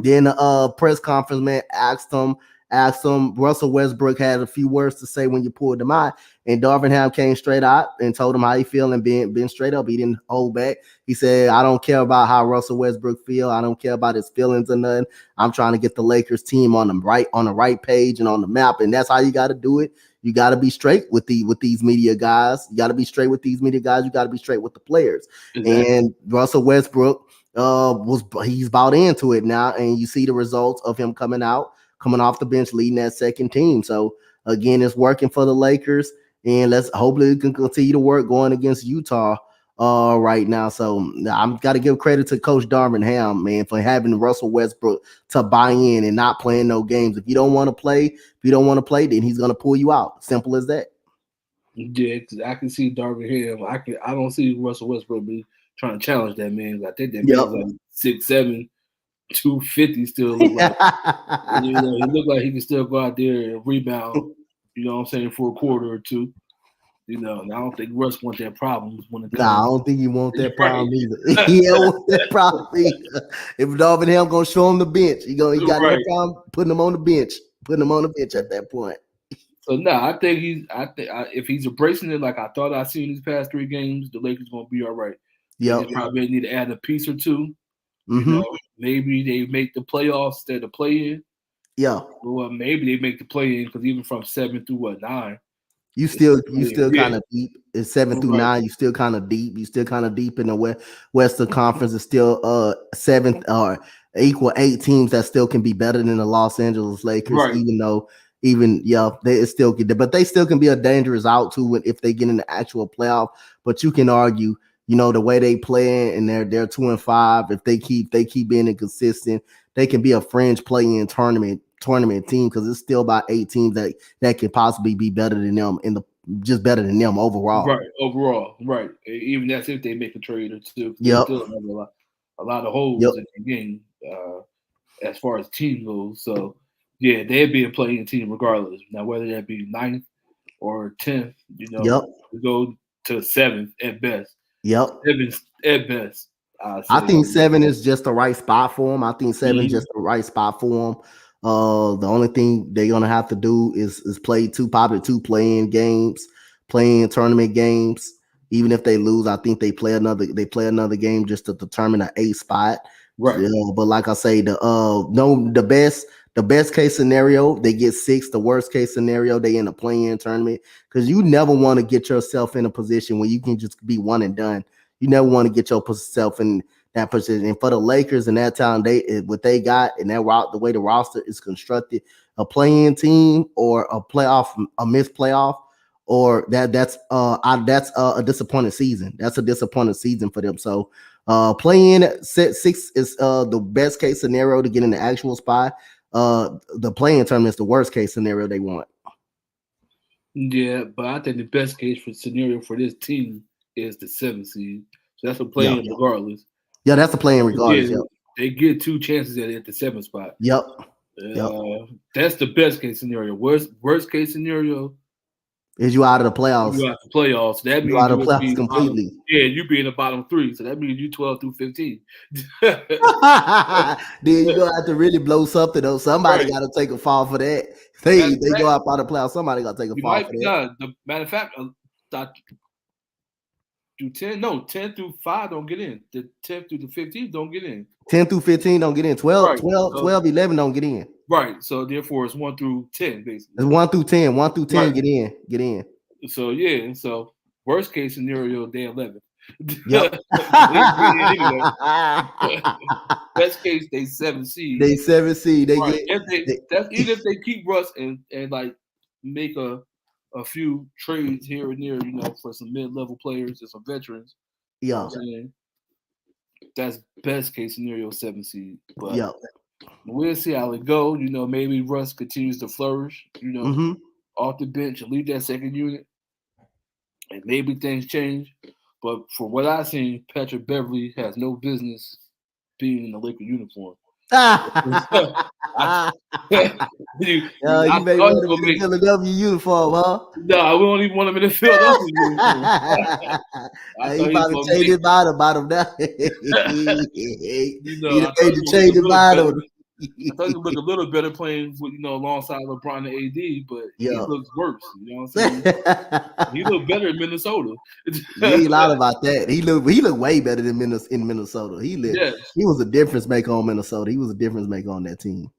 Then the press conference man asked him asked him. Russell Westbrook had a few words to say when you pulled him out, and Darvin Ham came straight out and told him how he feel and being straight up. He didn't hold back. He said, "I don't care about how Russell Westbrook feel. I don't care about his feelings or nothing. I'm trying to get the Lakers team on the right page and on the map, and that's how you got to do it. You got to be straight with these media guys. You got to be straight with these media guys. You got to be straight with the players." Exactly. And Russell Westbrook he's bought into it now, and you see the results of him coming off the bench, leading that second team. So again, it's working for the Lakers, and let's hopefully it can continue to work going against Utah right now. So I'm got to give credit to Coach Darvin Ham, man, for having Russell Westbrook to buy in and not playing no games. If you don't want to play, then he's gonna pull you out. Simple as that. Yeah, I can see Darvin Ham. I don't see Russell Westbrook be trying to challenge that man. I think that man's like 6'7", 250 still look like. He look like he can still go out there and rebound, you know what I'm saying, for a quarter or two. And I don't think Russ want that problem when it comes. I don't think he want that problem either. He don't want that problem either. If Darvin Ham gonna show him the bench, he got no problem putting him on the bench, at that point. So I think if he's embracing it like I thought I seen these past 3 games, the Lakers gonna be all right. Yeah, they probably need to add a piece or two. Mm-hmm. Maybe they make the playoffs instead of play-in. Yeah. Well, maybe they make the play-in because even from 7 through 9, you still kind of deep. It's 7 through 9. You still kind of deep. You still kind of deep in the Western Conference. It's still 7th or equal 8 teams that still can be better than the Los Angeles Lakers, they still get there, but they still can be a dangerous out too if they get in the actual playoff. But you can argue, the way they play and they're 2-5. If they keep being inconsistent, they can be a fringe play-in tournament team because it's still about 8 teams that can possibly be better than them better than them overall. Right, overall, right. Even that's if they make a trade or two. Yep. Still have a lot of holes in the game as far as team goes. So yeah, they'd be a play-in team regardless. Now whether that be 9th or 10th, we go to 7th at best. Yep. 7th at best. I think 7 is just the right spot for him. I think 7 is just the right spot for him. The only thing they're gonna have to do is play probably two play-in tournament games. Even if they lose, I think they play another game just to determine an 8 spot. Right. But like I say, the best case scenario, they get 6. The worst case scenario, they in a play-in tournament. Because you never want to get yourself in a position where you can just be one and done. You never want to get yourself in that position. And for the Lakers in that time, what they got and the way the roster is constructed, a play-in team or a missed playoff, or that's a disappointing season. That's a disappointing season for them. So play-in 6 is the best case scenario to get in the actual spot. The play-in tournament is the worst case scenario they want. Yeah, but I think the best case scenario for this team is the 7th seed. So that's a play-in regardless. Yeah, that's a play-in regardless. Yeah, they get 2 chances at the 7th spot. Yep. That's the best case scenario. Worst case scenario is you out of the playoffs. You out of the playoffs. That means you out of the playoffs completely. You be in the bottom 3. So that means you 12 through 15. Then you gonna have to really blow something though. Somebody got to take a fall for that. They go out of the playoffs. Somebody got to take a fall for that. The matter of fact, do 10 through 5 don't get in. The 10 through the 15 don't get in. 10 through 15 don't get in. 12, 11 don't get in. Right. So therefore it's 1 through 10 basically. It's 1 through 10. 1 through 10 get in. So yeah. So worst case scenario, they 11. Yep. Best case, they 7 seed. They 7 seed. They right. Even if they keep Russ and like make a few trades here and there, for some mid-level players and some veterans. Yeah. That's best case scenario 7 seed. But we'll see how it go. Maybe Russ continues to flourish, off the bench and lead that second unit. And maybe things change. But for what I've seen, Patrick Beverley has no business being in the Laker uniform. You may want him in the Philadelphia uniform, huh? No, we don't even want him in the Philadelphia uniform. He probably changed his bottom now. He made the change his bottom. I thought he looked a little better playing with alongside LeBron and AD, but he Yeah. looks worse. You know what I'm saying? He looked better in Minnesota. You ain't lied about that. He looked way better than in Minnesota. He was a difference maker on Minnesota. He was a difference maker on that team.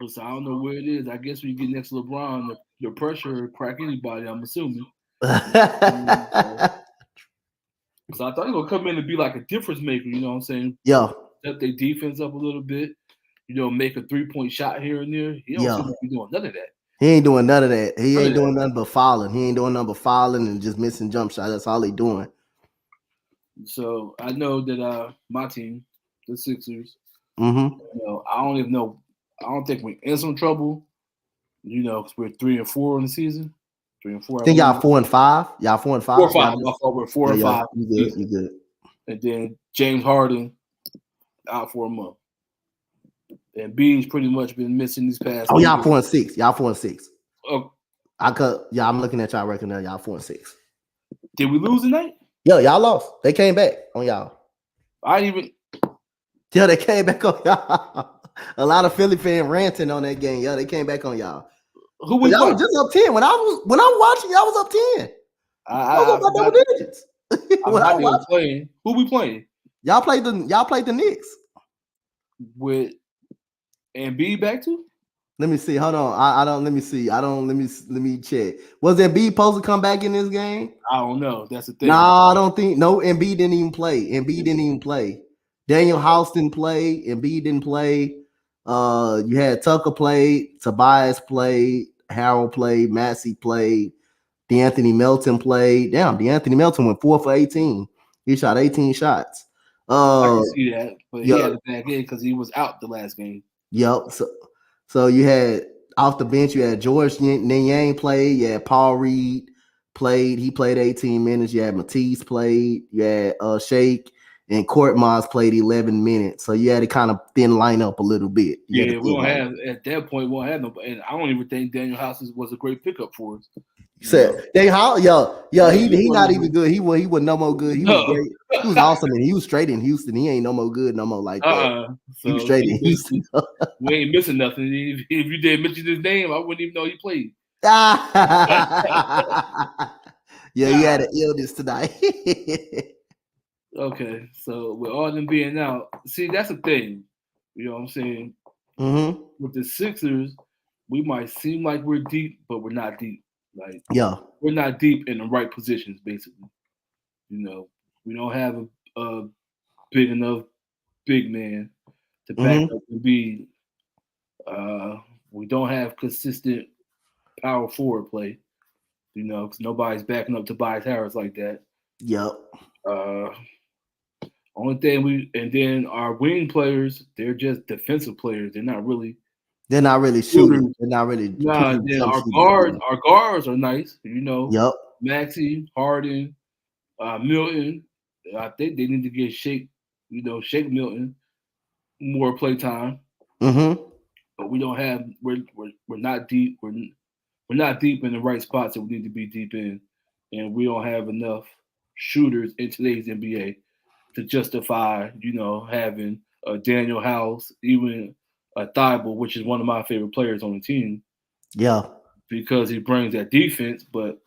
So I don't know where it is. I guess when you get next to LeBron, the pressure crack anybody, I'm assuming. So I thought he was gonna come in and be like a difference maker, you know what I'm saying? Yeah. Step their defense up a little bit, make a 3-point shot here and there. He don't seem like he's doing none of that. He ain't doing none of that. He ain't doing nothing but fouling. He ain't doing nothing but fouling and just missing jump shots. That's all he doing. So I know that my team, the Sixers, mm-hmm. I don't even know. I don't think we're in some trouble, because we're 3-4 in the season. 3-4. I think y'all 4-5. Y'all 4-5. 4-5. We're 4-5. You good. And then James Harden out for a month. And B's pretty much been missing these past. Oh, y'all 4-6. Y'all 4-6. Oh, I'm looking at y'all record now. Y'all 4-6. Did we lose tonight? Yeah, y'all lost. They came back on y'all. Yeah, they came back on y'all. A lot of Philly fans ranting on that game. Yeah, they came back on y'all. Who was y'all was just up 10. When I was watching, y'all was up 10. I was up by double digits. I'm not even playing. Who we playing? Y'all played the Knicks. With Embiid back to? Let me see. Hold on. Let me see. Let me check. Was Embiid supposed to come back in this game? I don't know. That's the thing. Nah, I don't think. No, Embiid didn't even play. Daniel House didn't play. Embiid didn't play. You had Tucker played, Tobias played, Harold played, Maxey played, DeAnthony Melton played. Damn, DeAnthony Melton went 4 for 18. He shot 18 shots. I can see that, but he had to back in because he was out the last game. Yep. So you had off the bench, you had George Niang played, you had Paul Reed played, he played 18 minutes, you had Matisse played, you had Shake, and Court Moss played 11 minutes. So you had to kind of thin line up a little bit. We don't have at that point. We won't have no, and I don't even think Daniel House was a great pickup for us. Daniel House, he not even good. He was no more good. He was great. He was awesome, and he was straight in Houston. He ain't no more good, no more like that. He was straight in Houston. We ain't missing nothing. If you didn't mention his name, I wouldn't even know he played. He had an illness tonight. Okay, so with all them being out, see, that's the thing. You know what I'm saying? Mm-hmm. With the Sixers, we might seem like we're deep, but we're not deep. Like, we're not deep in the right positions, basically. We don't have a big enough big man to back up and be. We don't have consistent power forward play, because nobody's backing up Tobias Harris like that. Yep. Only thing and then our wing players, they're just defensive players. They're not really shooting. They're not really. Nah, then our guards are nice. Yep. Maxey, Harden, Milton. I think they need to get Shake Milton more play time. Mm-hmm. But we don't have. We're not deep. We're not deep in the right spots that we need to be deep in, and we don't have enough shooters in today's NBA to justify, having a Daniel House, even a Thibault, which is one of my favorite players on the team. Yeah. Because he brings that defense. But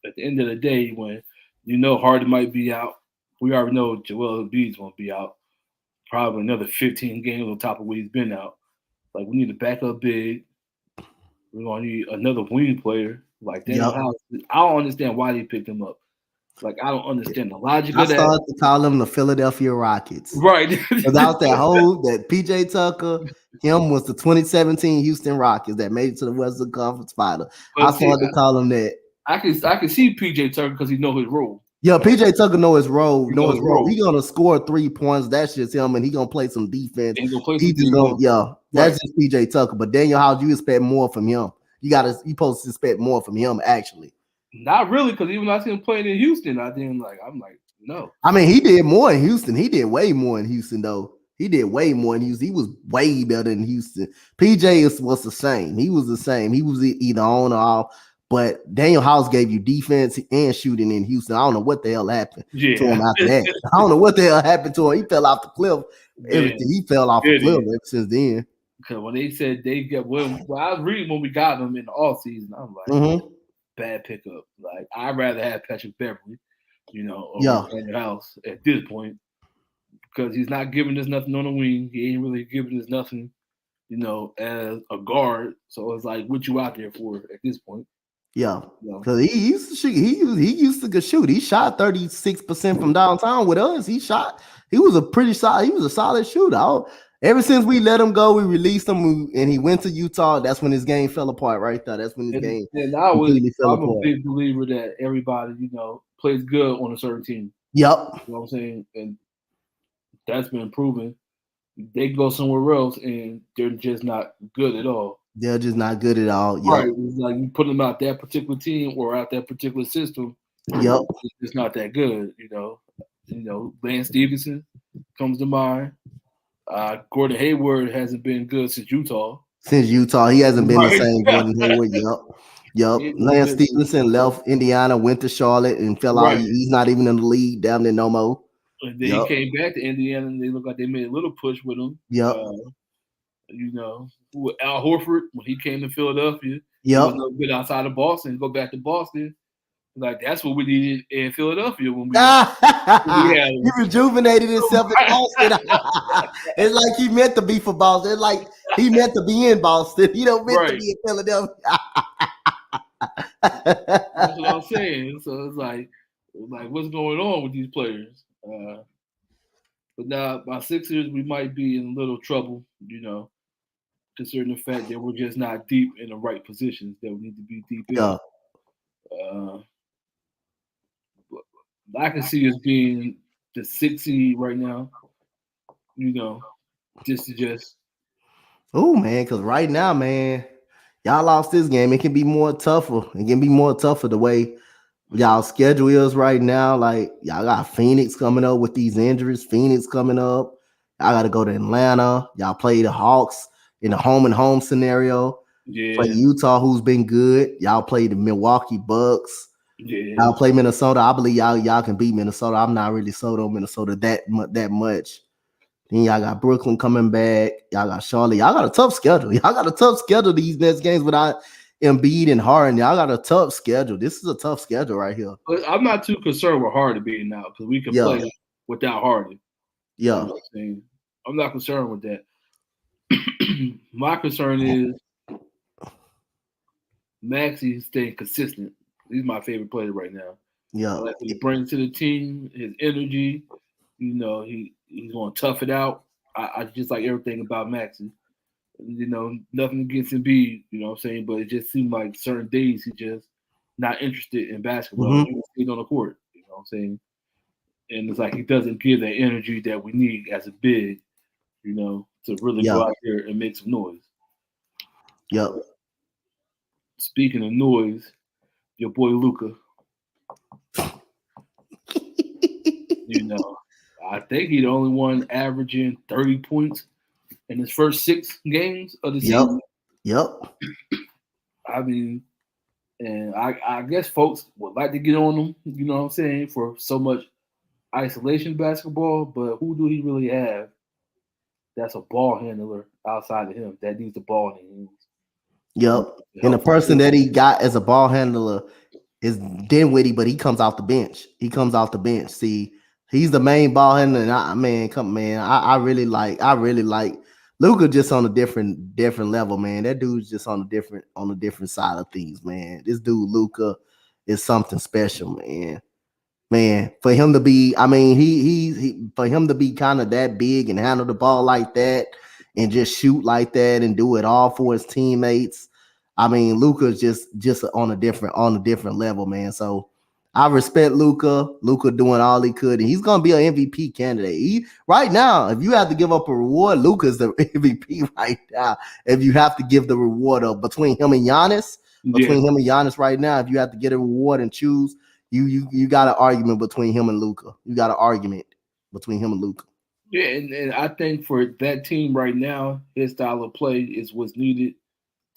at the end of the day, when Harden might be out, we already know Joel Embiid's going to be out. Probably another 15 games on top of what he's been out. Like, we need to back up big. We're going to need another wing player like Daniel House. I don't understand why they picked him up. Like, I don't understand the logic of that. I started to call them the Philadelphia Rockets. Right. Because that PJ Tucker, him was the 2017 Houston Rockets that made it to the Western Conference Final. I started to call him that. I can see PJ Tucker because he knows his role. Yeah, PJ Tucker know his role. He's gonna score 3 points. That's just him, and he's gonna play some defense. That's just PJ Tucker. But Daniel House, you expect more from him. You supposed to expect more from him, actually. Not really, because even I see him playing in Houston, I'm like, no. I mean, he did more in Houston. He did way more in Houston, though. He did way more in Houston. He was way better in Houston. PJ was the same. He was the same. He was either on or off. But Daniel House gave you defense and shooting in Houston. I don't know what the hell happened to him after that. I don't know what the hell happened to him. He fell off the cliff. Everything he fell off the cliff ever since then. Because when they said they got well, I was reading when we got them in the off season. I'm like, Mm-hmm. bad pickup. Like I'd rather have Patrick Beverly, or Yeah. Daniel House at this point because he's not giving us nothing on the wing. He ain't really giving us nothing, as a guard. So it's like, what you out there for at this point? Yeah, because he used to shoot. He used to shoot. He shot 36% from downtown with us. He was a pretty solid. He was a solid shooter. Ever since we let him go, we released him, and he went to Utah. That's when his game fell apart. Right there. That's when his game completely fell apart. I'm a big believer that everybody, plays good on a certain team. Yep. You know what I'm saying? And that's been proven. They go somewhere else, and they're just not good at all. They're just not good at all. Yep. Right. It's like you put them out that particular team or out that particular system. Yep. It's not that good, Lance Stevenson comes to mind. Gordon Hayward hasn't been good since Utah. He hasn't been the same Gordon Hayward. Yep. Lance Stevenson left Indiana, went to Charlotte, and fell out. He's not even in the league down there no more. And then he came back to Indiana, and they look like they made a little push with him. Yep. With Al Horford when he came to Philadelphia. Yep. He was no good outside of Boston. Go back to Boston. Like that's what we needed in Philadelphia when we he rejuvenated himself in Boston. It's like he meant to be for Boston. It's like he meant to be in Boston. He don't meant to be in Philadelphia. That's what I'm saying. So it's like what's going on with these players? But now by Sixers, we might be in a little trouble, considering the fact that we're just not deep in the right positions that we need to be deep in. Yeah. I can see us being the 6th seed right now, just. Oh, man, because right now, man, y'all lost this game. It can be more tougher. It can be more tougher the way y'all schedule is right now. Like, y'all got Phoenix coming up with these injuries. Phoenix coming up. Y'all got to go to Atlanta. Y'all play the Hawks in a home-and-home scenario. Yeah. Play Utah, who's been good. Y'all play the Milwaukee Bucks. Yeah. Y'all play Minnesota. I believe y'all can beat Minnesota. I'm not really sold on Minnesota that much. Then y'all got Brooklyn coming back. Y'all got Charlotte. Y'all got a tough schedule. Y'all got a tough schedule these next games without Embiid and Harden. Y'all got a tough schedule. This is a tough schedule right here. But I'm not too concerned with Harden being out because we can play without Harden. Yeah. You know what I'm saying? I'm not concerned with that. My concern is Maxey staying consistent. He's my favorite player right now. Yeah. Like what he brings to the team, his energy, he's going to tough it out. I just like everything about Maxey. Nothing against Embiid, you know what I'm saying? But it just seemed like certain days he's just not interested in basketball. Mm-hmm. He stayed on the court, you know what I'm saying? And it's like he doesn't give that energy that we need as a big, to really go out there and make some noise. Yep. Speaking of noise, your boy Luka. I think he's the only one averaging 30 points in his first 6 games of the season. Yep. I mean, and I guess folks would like to get on him, you know what I'm saying, for so much isolation basketball, but who do he really have that's a ball handler outside of him that needs the ball in his hands? Yep. And the person that he got as a ball handler is Dinwiddie, but he comes off the bench. See, he's the main ball handler. And I really like Luka just on a different level, man. That dude's just on a different side of things, man. This dude Luka is something special, man. Man, for him to be, for him to be kind of that big and handle the ball like that and just shoot like that and do it all for his teammates. Luka's just on a different level, man. So I respect Luka. Luka doing all he could, and he's gonna be an MVP candidate. Right now, if you have to give up a reward, Luka's the MVP right now. If you have to give the reward up between him and Giannis, right now, if you have to get a reward and choose, you got an argument between him and Luka. Yeah, and I think for that team right now, his style of play is what's needed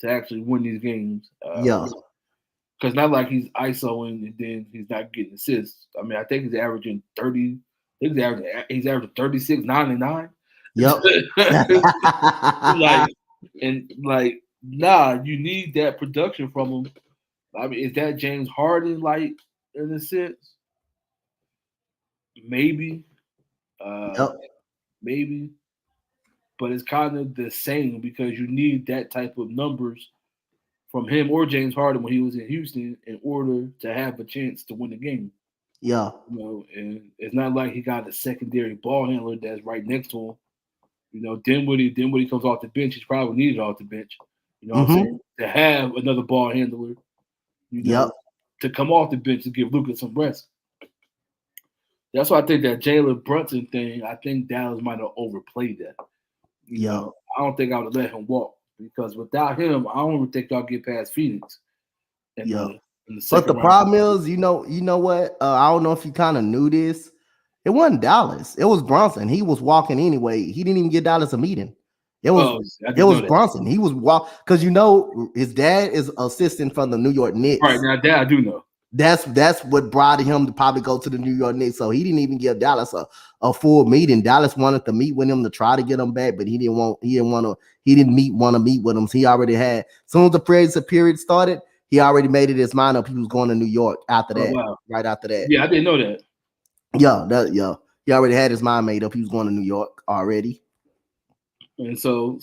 to actually win these games. Because not like he's ISOing and then he's not getting assists. I think he's averaging 30. He's averaging 36, 9, and 9. Yep. And like, nah, you need that production from him. I mean, is that James Harden like in a sense? Maybe, uh, Yep. maybe, but it's kind of the same because you need that type of numbers from him or James Harden when he was in Houston in order to have a chance to win the game. Yeah. You know, and it's not like he got a secondary ball handler that's right next to him. You know, Dinwiddie comes off the bench, he's probably needed off the bench. You know what I'm Mm-hmm. saying? To have another ball handler, you Yep. know, to come off the bench to give Luka some rest. That's why I think that Jalen Brunson thing, I think Dallas might have overplayed that. You Yep. know, I don't think I would have let him walk because without him, I don't even think y'all get past Phoenix in Yep. the But second the round. problem is, you know what? I don't know if you kind of knew this. It wasn't Dallas. It was Brunson. He was walking anyway. He didn't even get Dallas a meeting. It was I didn't know that. Brunson. He was walk because his dad is assistant from the New York Knicks. Right now, that I do know. That's what brought him to probably go to the New York Knicks. So he didn't even give Dallas a full meeting. Dallas wanted to meet with him to try to get him back, but he didn't want to meet with him. So he already had, as soon as the praise period started, he already made it his mind up. He was going to New York after that. Wow. Right after that. Yeah, I didn't know that. Yeah. He already had his mind made up. He was going to New York already. And so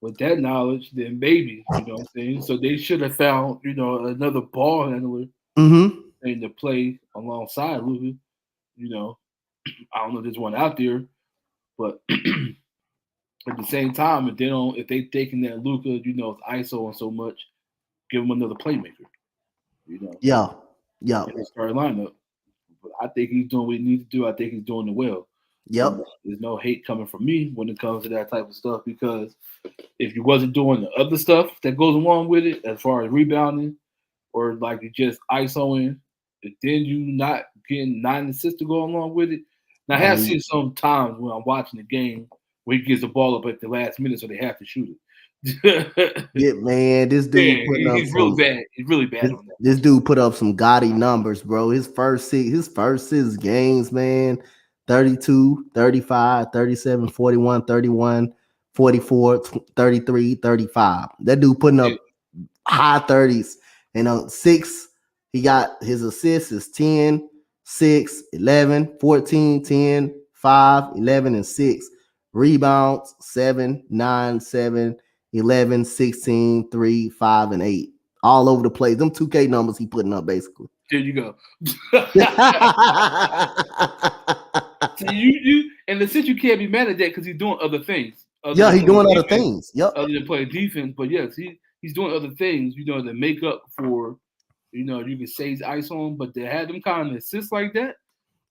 with that knowledge, then maybe, you know what I'm saying? So they should have found, you know, another ball handler Mm-hmm. and to play alongside Luka. You know, I don't know if there's one out there, but at the same time, if they thinking that Luka, you know, is ISO and so much, give him another playmaker. You know, Yeah. in the starting lineup. But I think he's doing what he needs to do. I think he's doing it well. Yep. So there's no hate coming from me when it comes to that type of stuff because if you wasn't doing the other stuff that goes along with it, as far as rebounding or like you just ISOing, and then you not getting 9 assists to go along with it. Now I have seen some times when I'm watching the game where he gives the ball up at the last minute, so they have to shoot it. Yeah, man, this dude he's real bad. He's really bad on that. This dude put up some gaudy numbers, bro. His first six games, man, 32, 35, 37, 41, 31, 44, 33, 35. That dude putting up high 30s. And on 6, he got his assists is 10, 6, 11, 14, 10, 5, 11, and 6. Rebounds 7, 9, 7, 11, 16, 3, 5, and 8. All over the place. Them 2K numbers he putting up basically. There you go. So you and the sense you can't be mad at that because he's doing other things. Yeah, he's doing other things. Yep. Other than playing defense, but yes, he's doing other things. You know, to make up for. You know, you can say he's ice on, but to have them kind of assists like that,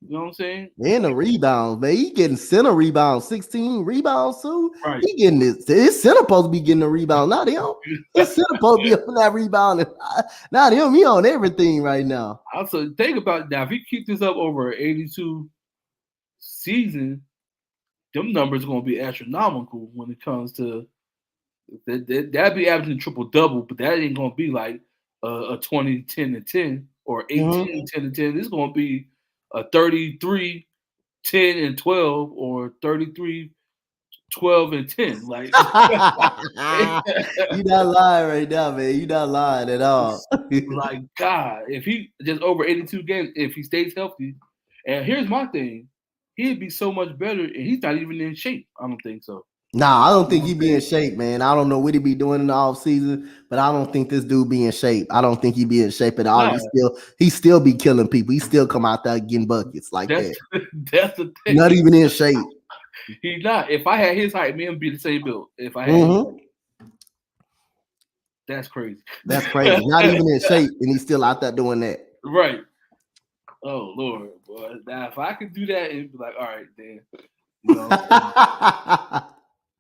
you know what I'm saying? And the rebounds, man. He getting center rebounds, 16 rebounds too. Right. He getting this. His center supposed to be getting the rebound, not him. His center supposed to be on that rebound. Not him. He on everything right now. Also, think about it now. If he keep this up over an 82 season, them numbers are going to be astronomical when it comes to that'd be averaging triple double, but that ain't going to be like a 20, 10, and 10 or 18, 10, and 10. It's going to be a 33, 10, and 12 or 33, 12, and 10. Like you not lying right now, man. You not lying at all. Like God, if he just over 82 games, if he stays healthy, and here's my thing, he'd be so much better, and he's not even in shape. I don't think so. Nah, I don't think he be in shape, man. I don't know what he be doing in the off season, but I don't think this dude be in shape. I don't think he be in shape at all. Nah. He still be killing people. He still come out there getting buckets like that. That's the thing. Not even in shape. He's not. If I had his height, me and be the same build. If I had that's crazy. That's crazy. Not even in shape, and he's still out there doing that. Right. Oh Lord, boy. Now if I could do that, it'd be like, all right, then. You know,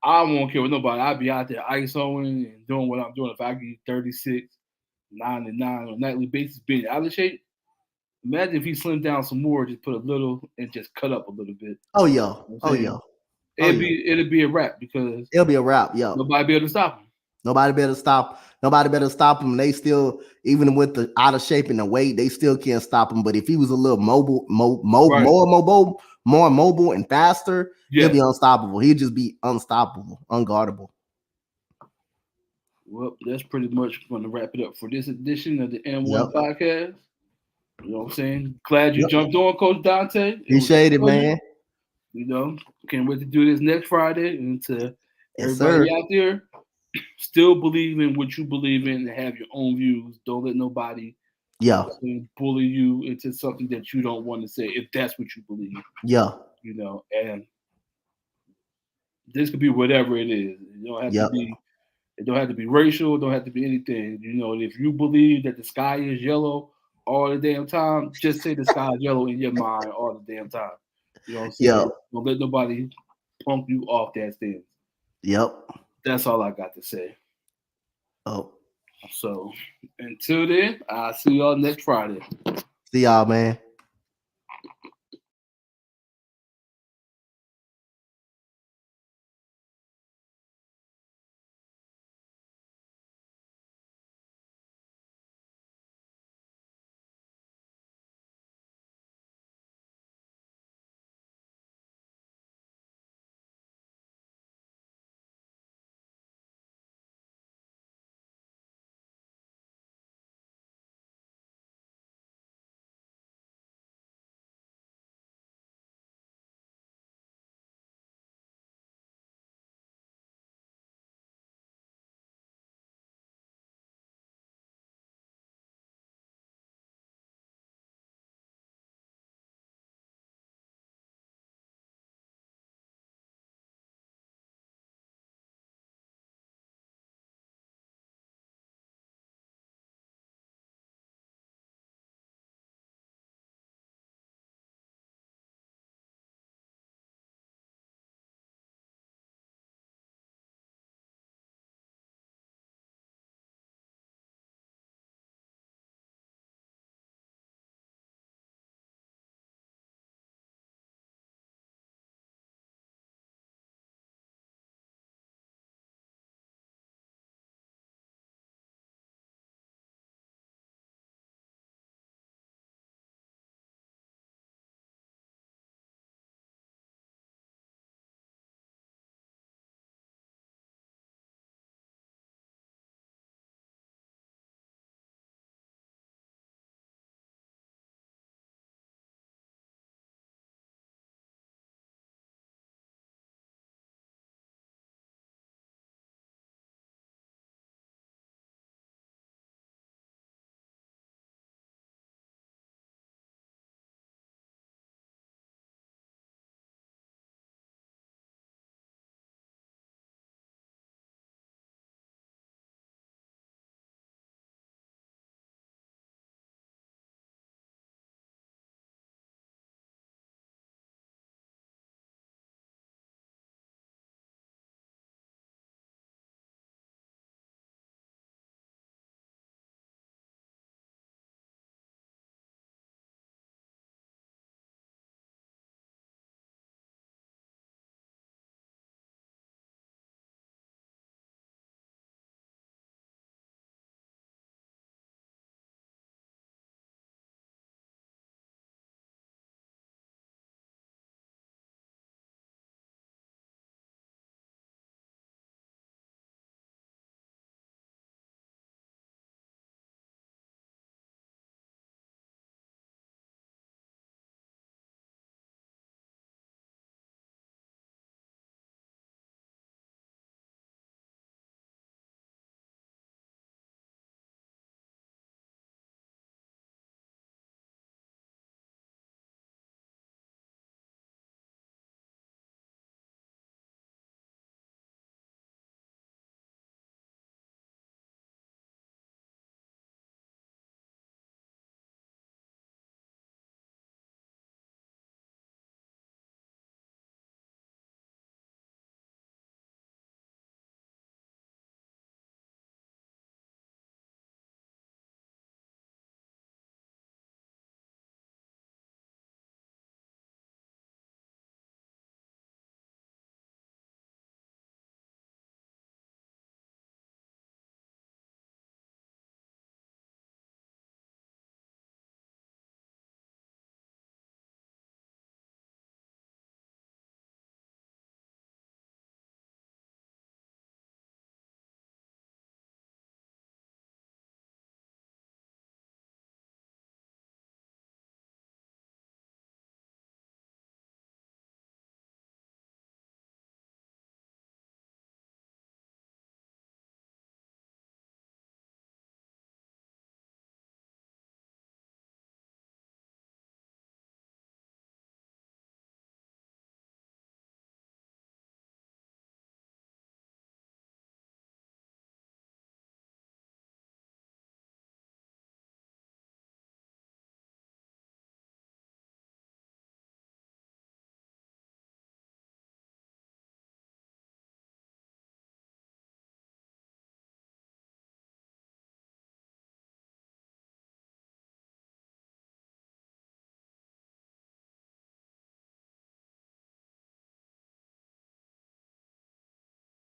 I won't care with nobody. I'd be out there ISOing and doing what I'm doing. If I get 36, 9 and 9 on a nightly basis, being out of shape. Imagine if he slimmed down some more, just put a little and just cut up a little bit. Oh yeah. Oh yeah. It'd be a wrap because it'll be a wrap, yeah. Nobody be able to stop him. Nobody better stop him. They still, even with the out of shape and the weight, they still can't stop him. But if he was a little more mobile and faster, he'll be unstoppable. He'll just be unstoppable, unguardable. Well, that's pretty much going to wrap it up for this edition of the M1 Yep. podcast. You know what I'm saying? Glad you Yep. jumped on, Coach Dante. Appreciate it, man. You know, can't wait to do this next Friday. And to Yes, everybody sir. out there, still believe in what you believe in and have your own views. Don't let nobody Yeah. bully you into something that you don't want to say if that's what you believe. Yeah. You know, and this could be whatever it is. It don't have to be. It don't have to be racial. It don't have to be anything. You know, if you believe that the sky is yellow all the damn time, just say the sky is yellow in your mind all the damn time. You know what I'm saying? Yeah. Don't let nobody pump you off that thing. Yep. That's all I got to say. Oh. So until then, I'll see y'all next Friday. See y'all, man.